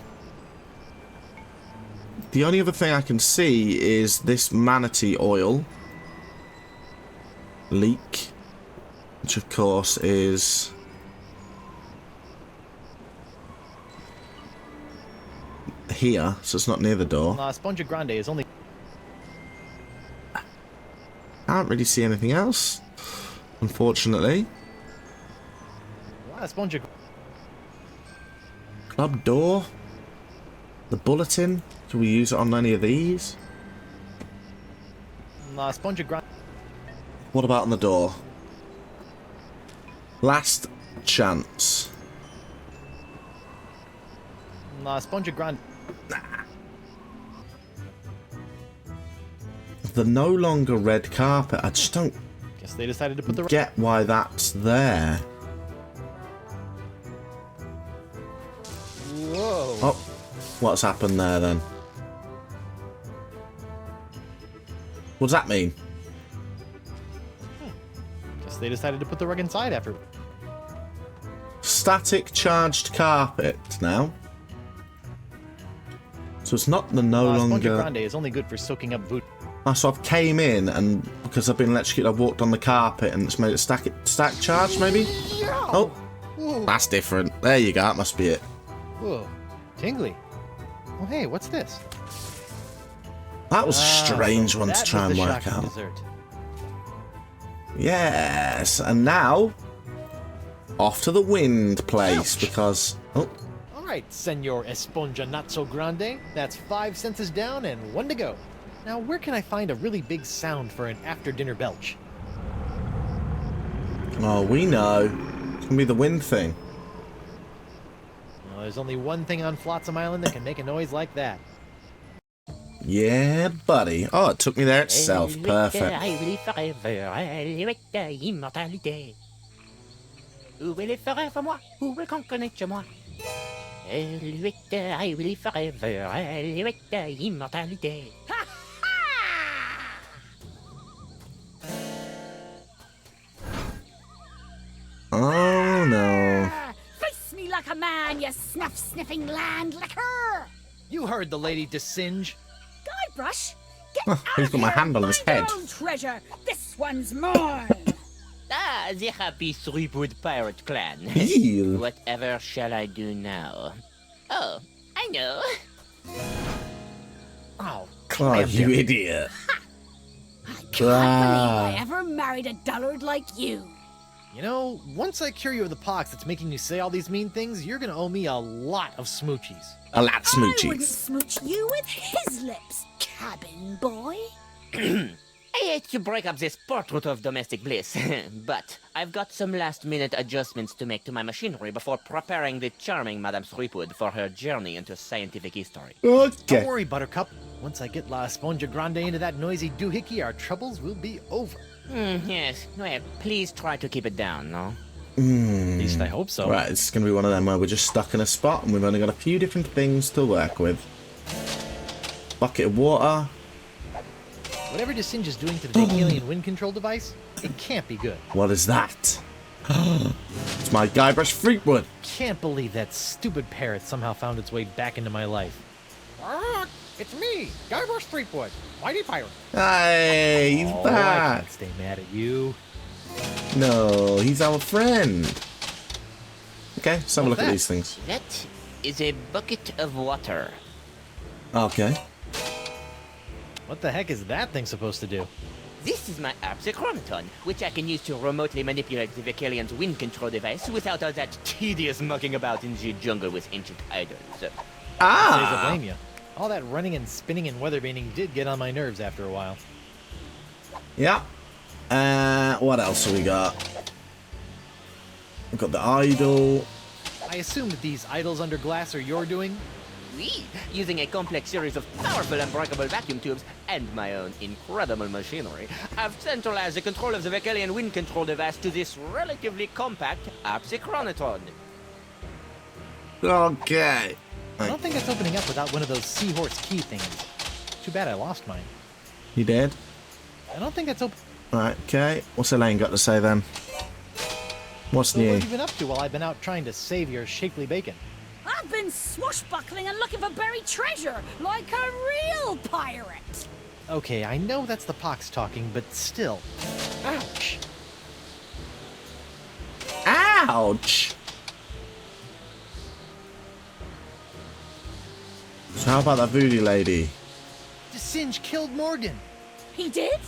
The only other thing I can see is this manatee oil leak, which of course is here, so it's not near the door. Sponge Grande is only... Can't really see anything else, unfortunately. Sponge... Club door. The bulletin. Can we use it on any of these? Sponge Grande... What about on the door? Last chance. Sponge Grande... The no longer red carpet. I just don't Guess they decided to put the... get why that's there. Whoa. Oh, what's happened there then? What does that mean? Guess they decided to put the rug inside after... Static charged carpet now. So it's not the no Sponge longer... Grande is only good for soaking up boot... Oh, so I've came in and because I've been electrocuted, I've walked on the carpet and it's made it stack charge, maybe? Oh, that's different. There you go, that must be it. Whoa. Tingly. Oh, hey, what's this? That was a strange one to That try was and the work shocking out. dessert. Yes, and now off to the wind place because... Oh, right, Senor Esponja Not So Grande. That's 5 senses down and 1 to go. Now, where can I find a really big sound for an after-dinner belch? Oh, we know. It's gonna be the wind thing. Well, there's only one thing on Flotsam Island that can make a noise like that. Yeah, buddy. Oh, it took me there itself. Perfect. Où est les forêts for moi? Où est qu'on connaît chez moi? Elusive, I will forever. Elusive, immortalité. Oh, no. Face me like a man, you snuff-sniffing landlicker! You heard the lady Desinge. Guybrush, get Oh, out he's of got my here hand on and his find your head. own treasure. This one's mine. Ah, the happy Threepwood pirate clan. Ew. Whatever shall I do now? Oh, I know. Oh, Oh, you idiot. I can't believe I ever married a dullard like you. You know, once I cure you of the pox that's making you say all these mean things, you're gonna owe me a lot of smoochies. A lot I wouldn't smoochies. smooch you with his lips, cabin boy. I hate to break up this portrait of domestic bliss, but I've got some last-minute adjustments to make to my machinery before preparing the charming Madame Threepwood for her journey into scientific history. Don't Okay. worry, Buttercup. Once I get La Esponja Grande into that noisy doohickey, our troubles will be over. Yes, well, please try to keep it down, no? At least I hope so. Right, it's going to be one of them where we're just stuck in a spot and we've only got a few different things to work with. Bucket of water. Whatever Desinge is doing to the big alien wind control device, it can't be good. What is that? It's my Guybrush Threepwood. Can't believe that stupid parrot somehow found its way back into my life. It's me, Guybrush Threepwood, mighty pirate. Hey, he's Oh, I back. can't stay mad at you. No, he's our friend. Okay, let's have a What's look at that? these things. That is a bucket of water. Okay. What the heck is that thing supposed to do? This is my Absicronaton, which I can use to remotely manipulate the Vicalian's wind control device without all that tedious mucking about in the jungle with ancient idols. Says Ah! I blame you. All that running and spinning and weathervaning did get on my nerves after a while. Yeah. What else have we got? We've got the idol. I assume that these idols under glass are your doing? We, using a complex series of powerful unbreakable vacuum tubes and my own incredible machinery, have centralized the control of the Vicalian wind control device to this relatively compact Absicronaton. Okay. I don't think it's opening up without one of those seahorse key things. Too bad I lost mine. You did? I don't think it's open. Right, okay. What's Elaine got to say then? What's So what new? have you been up to while I've been out trying to save your shapely bacon? I've been swashbuckling and looking for buried treasure, like a real pirate. Okay, I know that's the pox talking, but still. Ouch! Ouch! So how about that voodoo lady? Desinge killed Morgan! He did?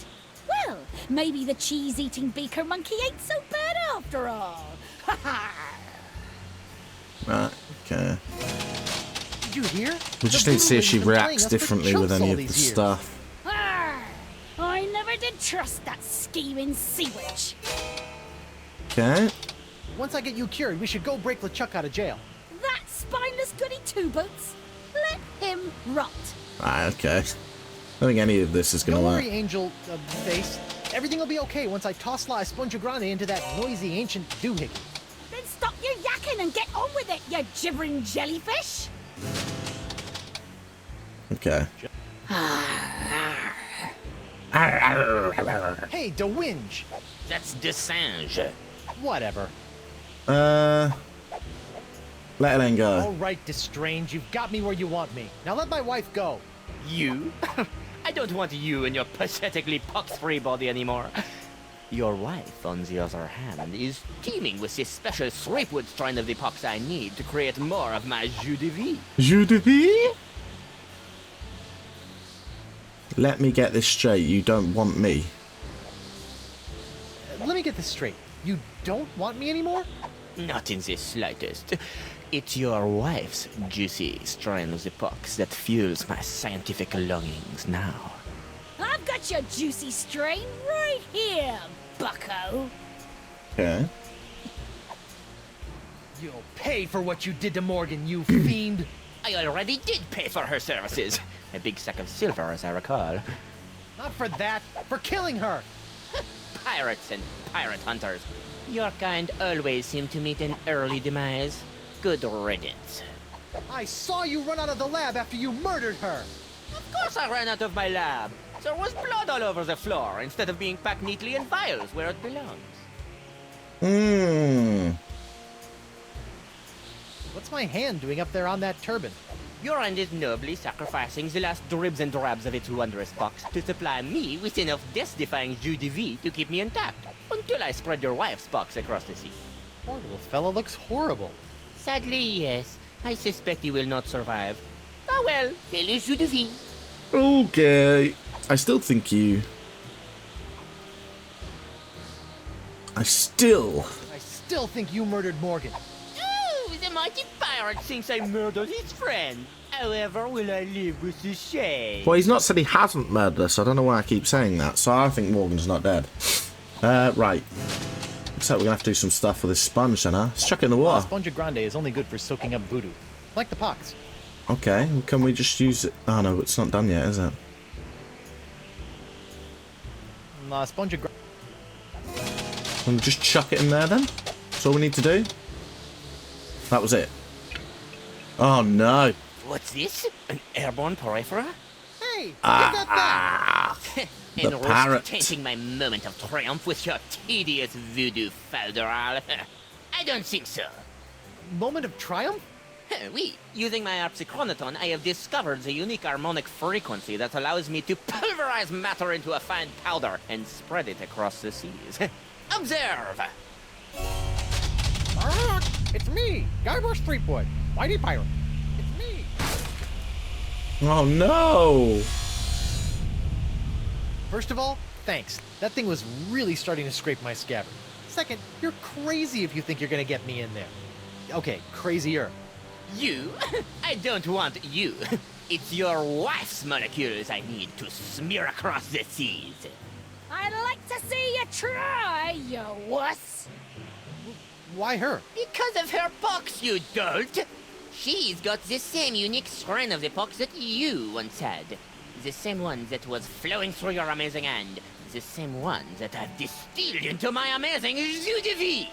Well, maybe the cheese-eating beaker monkey ain't so bad after all. Ha ha! Right, okay. Did you hear? We just The need to see if voodoo she lady's been playing reacts us for differently with chumps any all of the these years. stuff. Arr! I never did trust that scheming sea witch. Okay. Once I get you cured, we should go break LeChuck out of jail. That spineless goody two-boots. Let him rot. Right, okay. I don't think any of this is going Don't to worry, work. Angel Face. Everything will be okay once I toss La Esponja Grande into that noisy ancient doohickey. Then stop your yakking and get on with it, you gibbering jellyfish. Okay. Hey, DeWinge! That's Desinge. Whatever. Let Elaine go. All right, Destrange, you've got me where you want me. Now let my wife go. You? I don't want you in your pathetically pox-free body anymore. Your wife, on the other hand, is teeming with this special Threepwood strain of the pox I need to create more of my jus de vie. Jus de vie? Let me get this straight. You don't want me. Let me get this straight. You don't want me anymore? Not in the slightest. It's your wife's juicy strain of the pox that fuels my scientific longings now. I've got your juicy strain right here, bucko. Okay. You'll pay for what you did to Morgan, you fiend. I already did pay for her services. A big sack of silver, as I recall. Not for that, for killing her. Pirates and pirate hunters. Your kind always seem to meet an early demise. Good riddance. I saw you run out of the lab after you murdered her. Of course I ran out of my lab. There was blood all over the floor instead of being packed neatly in vials where it belongs. What's my hand doing up there on that turban? Your hand is nobly sacrificing the last dribs and drabs of its wondrous pox to supply me with enough death-defying jus de vie to keep me intact, until I spread your wife's pox across the sea. Poor little fella looks horrible. Sadly, yes. I suspect he will not survive. Oh well, quel est jus de vie? Okay. I still think you... I still think you murdered Morgan. Oh, the mighty pirate thinks I murdered his friend. However, will I live with the shame? Well, he's not said he hasn't murdered us, so I don't know why I keep saying that. So I think Morgan's not dead. Right. Looks like we're going to have to do some stuff with this sponge, then, huh? Let's chuck it in the water. Sponge Grande is only good for soaking up voodoo. Like the pox. Okay, can we just use it? Oh, no, it's not done yet, is it? Sponge Grande. Can we just chuck it in there, then? That's all we need to do? That was it. Oh, no. What's this? An airborne porifera? Hey, give that back! The parrot. Tainting my moment of triumph with your tedious voodoo falderal. I don't think so. Moment of triumph? Oui, using my harpsichronoton, I have discovered the unique harmonic frequency that allows me to pulverize matter into a fine powder and spread it across the seas. Observe! It's me, Guybrush Threepwood, Mighty Pirate. It's me. Oh, no. First of all, thanks. That thing was really starting to scrape my scabbard. Second, you're crazy if you think you're gonna get me in there. Okay, crazier. You? I don't want you. It's your wife's molecules I need to smear across the seas. I'd like to see you try, you wuss. Why her? Because of her pox, you dolt! She's got the same unique strain of the pox that you once had. The same one that was flowing through your amazing hand. The same one that I've distilled into my amazing jus de vie!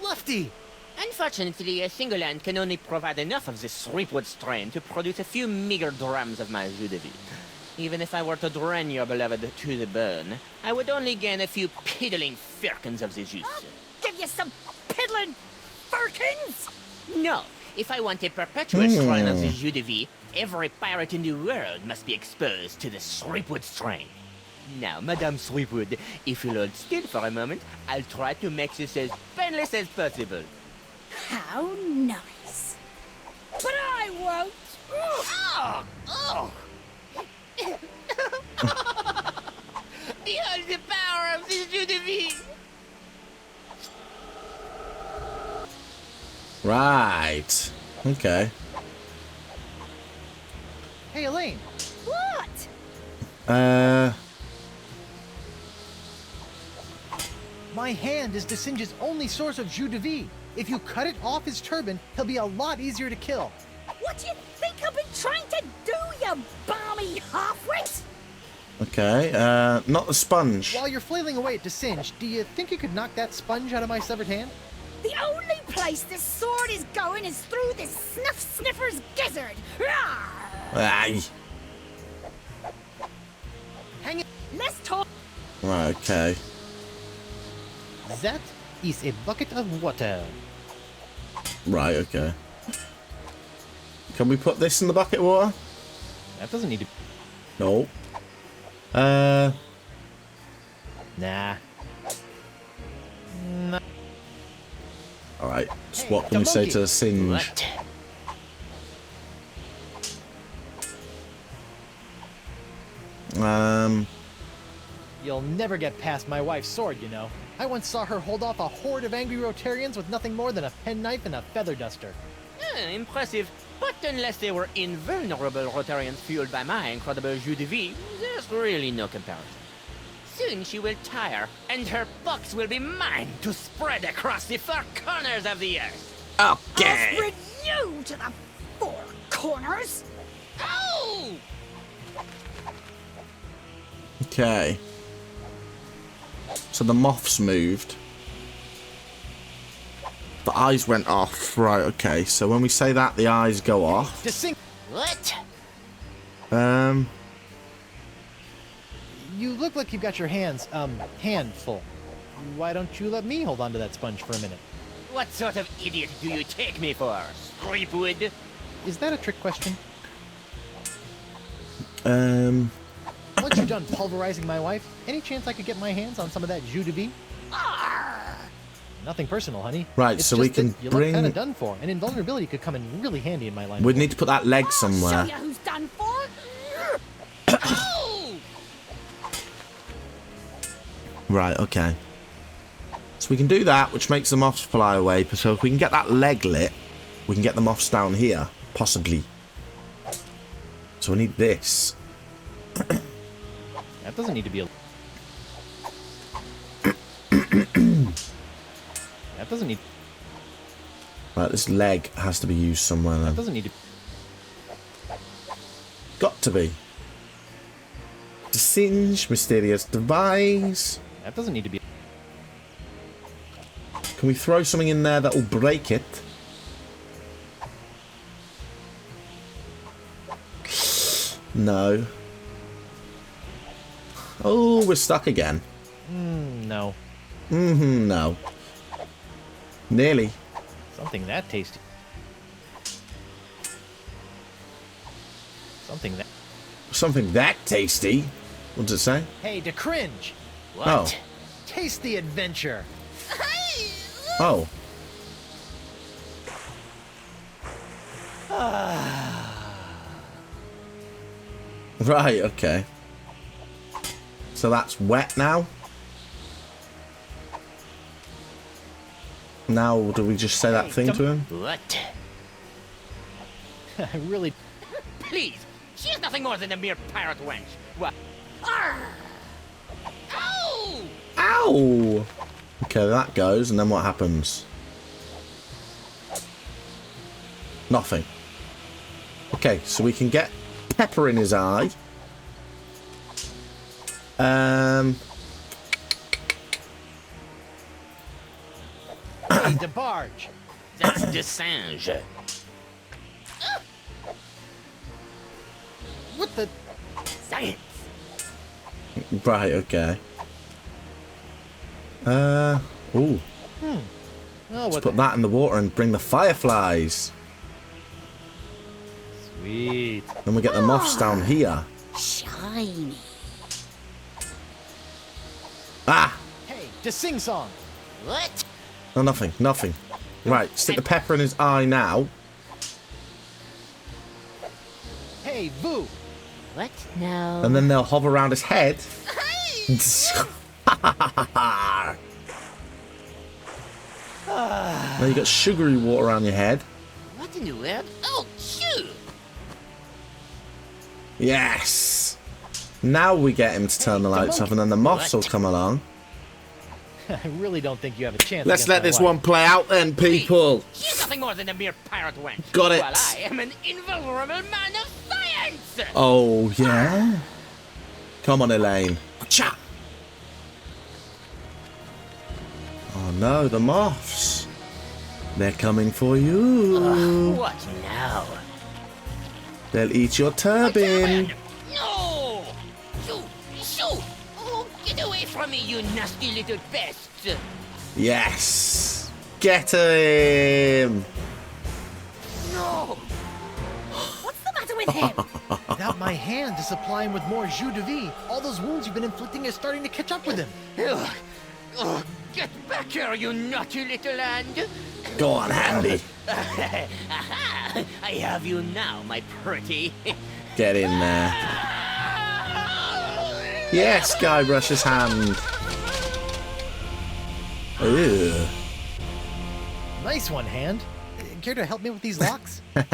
Lefty! Unfortunately, a single hand can only provide enough of this Threepwood strain to produce a few meager drams of my jus de vie. Even if I were to drain your beloved to the bone, I would only gain a few piddling firkins of the juice. I'll give you some piddling firkins! No, if I want a perpetual strain of the jus de vie, every pirate in the world must be exposed to the Threepwood strain. Now, Madame Threepwood, if you'll hold still for a moment, I'll try to make this as painless as possible. How nice. But I won't! Oh! Oh! Behold the power of this jus de vie! Right. Okay. Hey, Elaine. What? My hand is DeSinge's only source of jus de vie. If you cut it off his turban, he'll be a lot easier to kill. What do you think I've been trying to do, you balmy half-wit? Okay, not the sponge. While you're flailing away at DeSinge, do you think you could knock that sponge out of my severed hand? The only place this sword is going is through this snuff-sniffer's gizzard. Rawr! Aye. Hang it. Let's talk. Right, okay. That is a bucket of water. Right, okay. Can we put this in the bucket of water? That doesn't need to... No. Nah. Nah. Alright, so Hey, what can we say to the Singe? What? You'll never get past my wife's sword, you know. I once saw her hold off a horde of angry Rotarians with nothing more than a penknife and a feather duster. impressive. But unless they were invulnerable Rotarians fueled by my incredible jus de vie, there's really no comparison. Soon she will tire, and her box will be mine to spread across the four corners of the earth. Okay. I'll spread you to the four corners. Oh! Okay. So the moths moved. The eyes went off. Right, okay. So when we say that, the eyes go off. What? You look like you've got your hands, handful. Why don't you let me hold on to that sponge for a minute? What sort of idiot do you take me for, Threepwood? Is that a trick question? Um, Once you're done pulverizing my wife, any chance I could get my hands on some of that jus de vie? Nothing personal, honey. Right, It's so just we can that you look bring- kind of done for, and invulnerability could come in really handy in my line. we'd need to put that leg somewhere. Show you who's done for. Oh! Right, okay. So we can do that, which makes the moths fly away. So if we can get that leg lit, we can get the moths down here, possibly. So we need this. That doesn't need to be a... That doesn't need... Right, this leg has to be used somewhere That then. doesn't need to... Got to be. To singe, mysterious device. That doesn't need to be... Can we throw something in there that will break it? No. Oh, we're stuck again. No. No. Nearly. Something that tasty. Something that... Something that tasty. What does it say? Hey, to cringe! What? Oh. Taste the adventure! Oh. Right, okay. So that's wet now. Now, do we just say that thing to him? What? I really... Please, she's nothing more than a mere pirate wench. What? Arr! Ow! Ow! Okay, that goes, and then what happens? Nothing. Okay, so we can get pepper in his eye. Hey, DeBarge! That's the singe. What the... Science. Right, okay. Ooh. Oh, what Put that in the water and bring the fireflies. Sweet. Then we get the moths down here. Shiny. Ah! Hey, to sing song! What? No, nothing, nothing. Right, stick the pepper in his eye now. Hey, Boo! What? No. And then they'll hover around his head. Now you got sugary water around your head. What in the world? Oh, shoot! Yes! Now we get him to turn the lights off, and then the moths will come along. I really don't think you have a chance. Let's against let my this wife. one play out then, people. She's nothing more than a mere pirate wench. Got it. While I am an invulnerable man of science. Oh, yeah? Come on, Elaine. Cha! Oh no, the moths. They're coming for you. What now? They'll eat your turban. No! Shoo! Shoo! Oh, get away from me, you nasty little pest! Yes. Get him. No! What's the matter with him? Without my hand to supply him with more jus de vie, all those wounds you've been inflicting are starting to catch up with him. Ugh. Oh, get back here, you naughty little hand! Go on, Handy. Aha! I have you now, my pretty. Get in there. Yes, Guybrush's hand. Ew. Nice one, Hand. Care to help me with these locks? Guess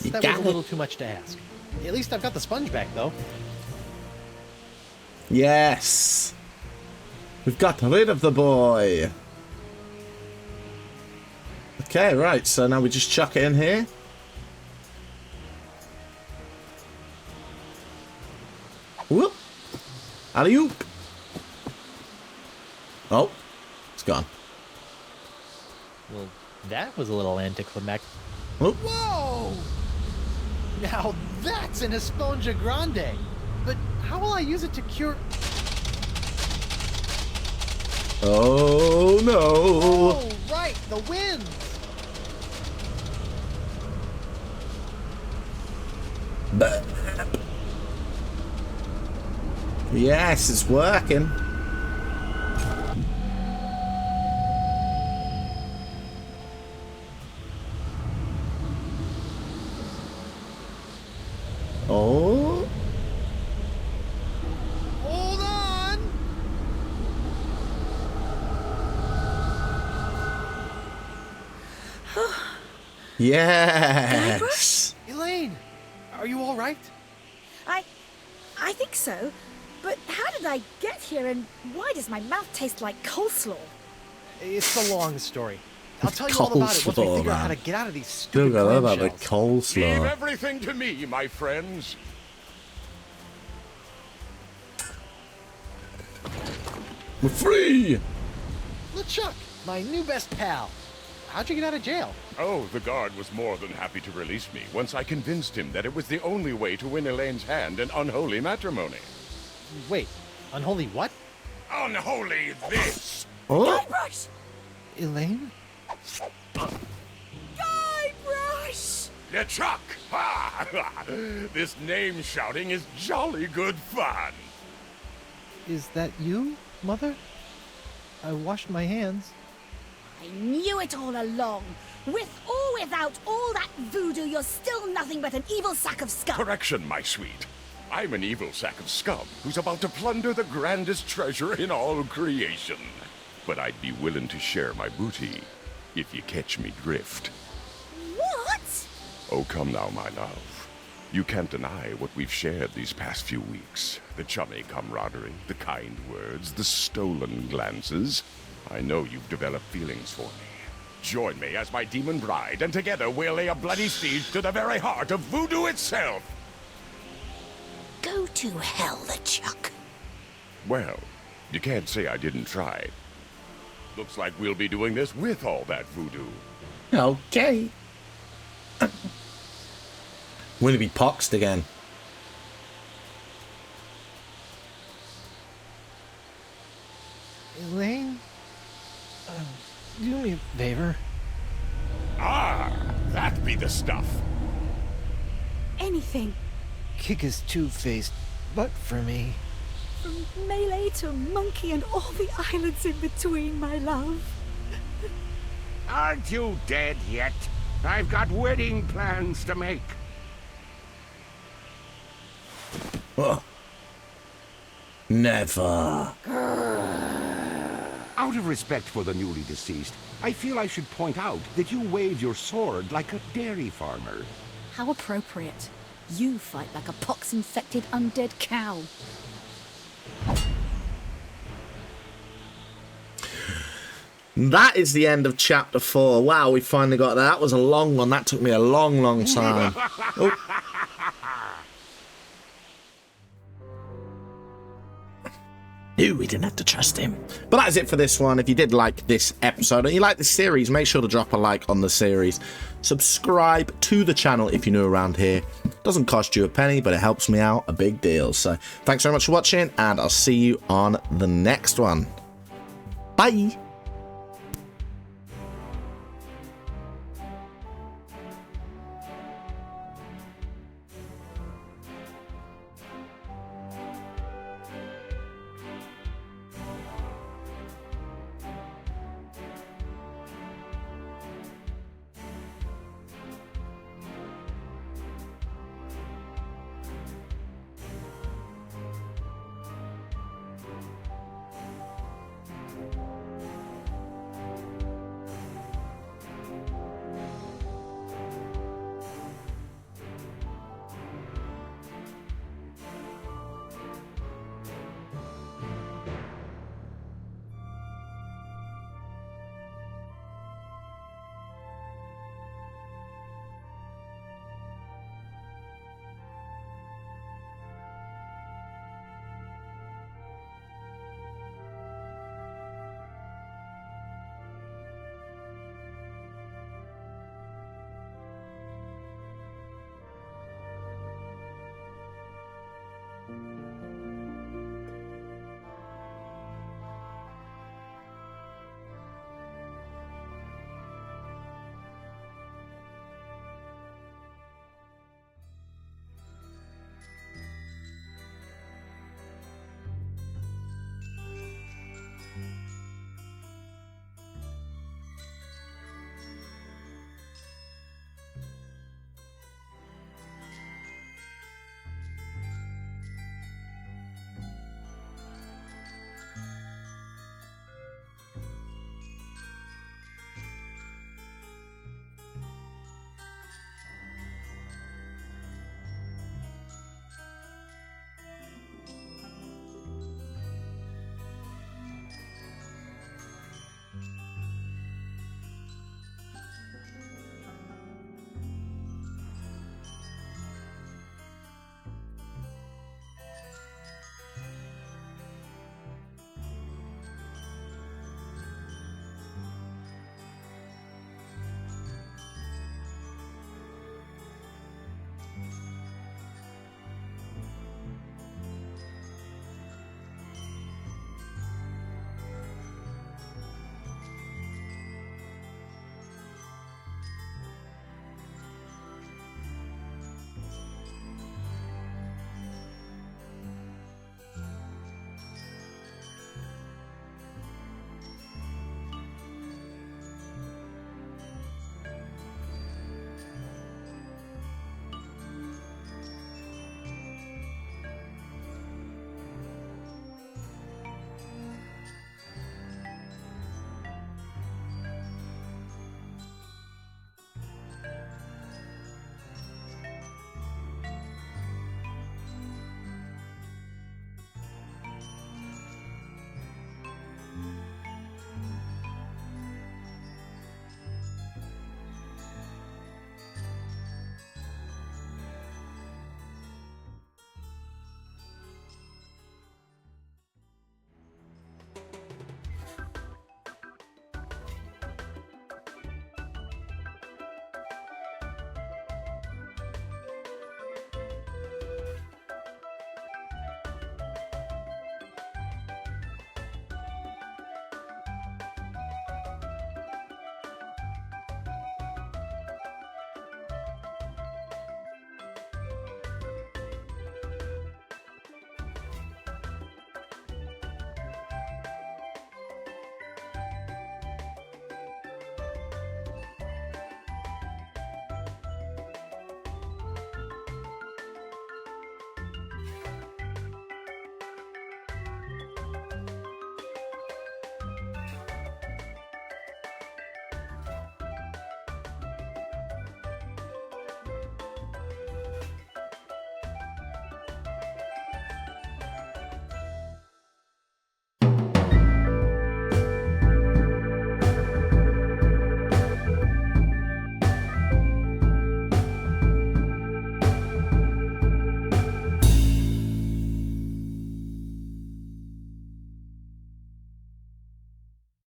that was a little too much to ask. At least I've got the sponge back, though. Yes! We've got rid of the boy! Okay, right, so now we just chuck it in here. Whoop! Alley-oop! Oh, it's gone. Well, that was a little anticlimactic. Oh. Whoa! Now that's an Esponja Grande! But how will I use it to cure... Oh, no! Oh, right! The winds! Burp. Yes, it's working. Oh. Hold on! Yes. Elaine, are you all right? I think so. But how did I get here, and why does my mouth taste like coleslaw? It's a long story. I'll tell you all about it once we figure out how to get out of these stupid Still got about the clamshells. Leave coleslaw. everything to me, my friends. We're free! LeChuck, my new best pal. How'd you get out of jail? Oh, the guard was more than happy to release me once I convinced him that it was the only way to win Elaine's hand in unholy matrimony. Wait, unholy what? Unholy this! Oh, Guybrush! Elaine? Guybrush! LeChuck! Ha! This name shouting is jolly good fun. Is that you, Mother? I washed my hands. I knew it all along. With or without all that voodoo, you're still nothing but an evil sack of scum. Correction, my sweet. I'm an evil sack of scum who's about to plunder the grandest treasure in all creation. But I'd be willing to share my booty if you catch me drift. What? Oh, come now, my love. You can't deny what we've shared these past few weeks. The chummy camaraderie, the kind words, the stolen glances. I know you've developed feelings for me. Join me as my demon bride, and together we'll lay a bloody siege to the very heart of voodoo itself. Go to hell, LeChuck. Well, you can't say I didn't try. Looks like we'll be doing this with all that voodoo. okay. We're gonna be poxed again. Elaine? Do me a favor. Ah, that be the stuff. Anything. Kick his two-faced butt for me. From Melee to Monkey and all the islands in between, my love. Aren't you dead yet? I've got wedding plans to make. Oh. Never. Out of respect for the newly deceased, I feel I should point out that you wave your sword like a dairy farmer. How appropriate. You fight like a pox-infected undead cow. That is the end of chapter 4. Wow, we finally got that. That was a long one. That took me a long, long time. Oh. Ooh, we didn't have to trust him. But that is it for this one. If you did like this episode and you like this series, make sure to drop a like on the series. Subscribe to the channel if you're new around here. Doesn't cost you a penny, but it helps me out a big deal. So thanks very much for watching, and I'll see you on the next one. Bye.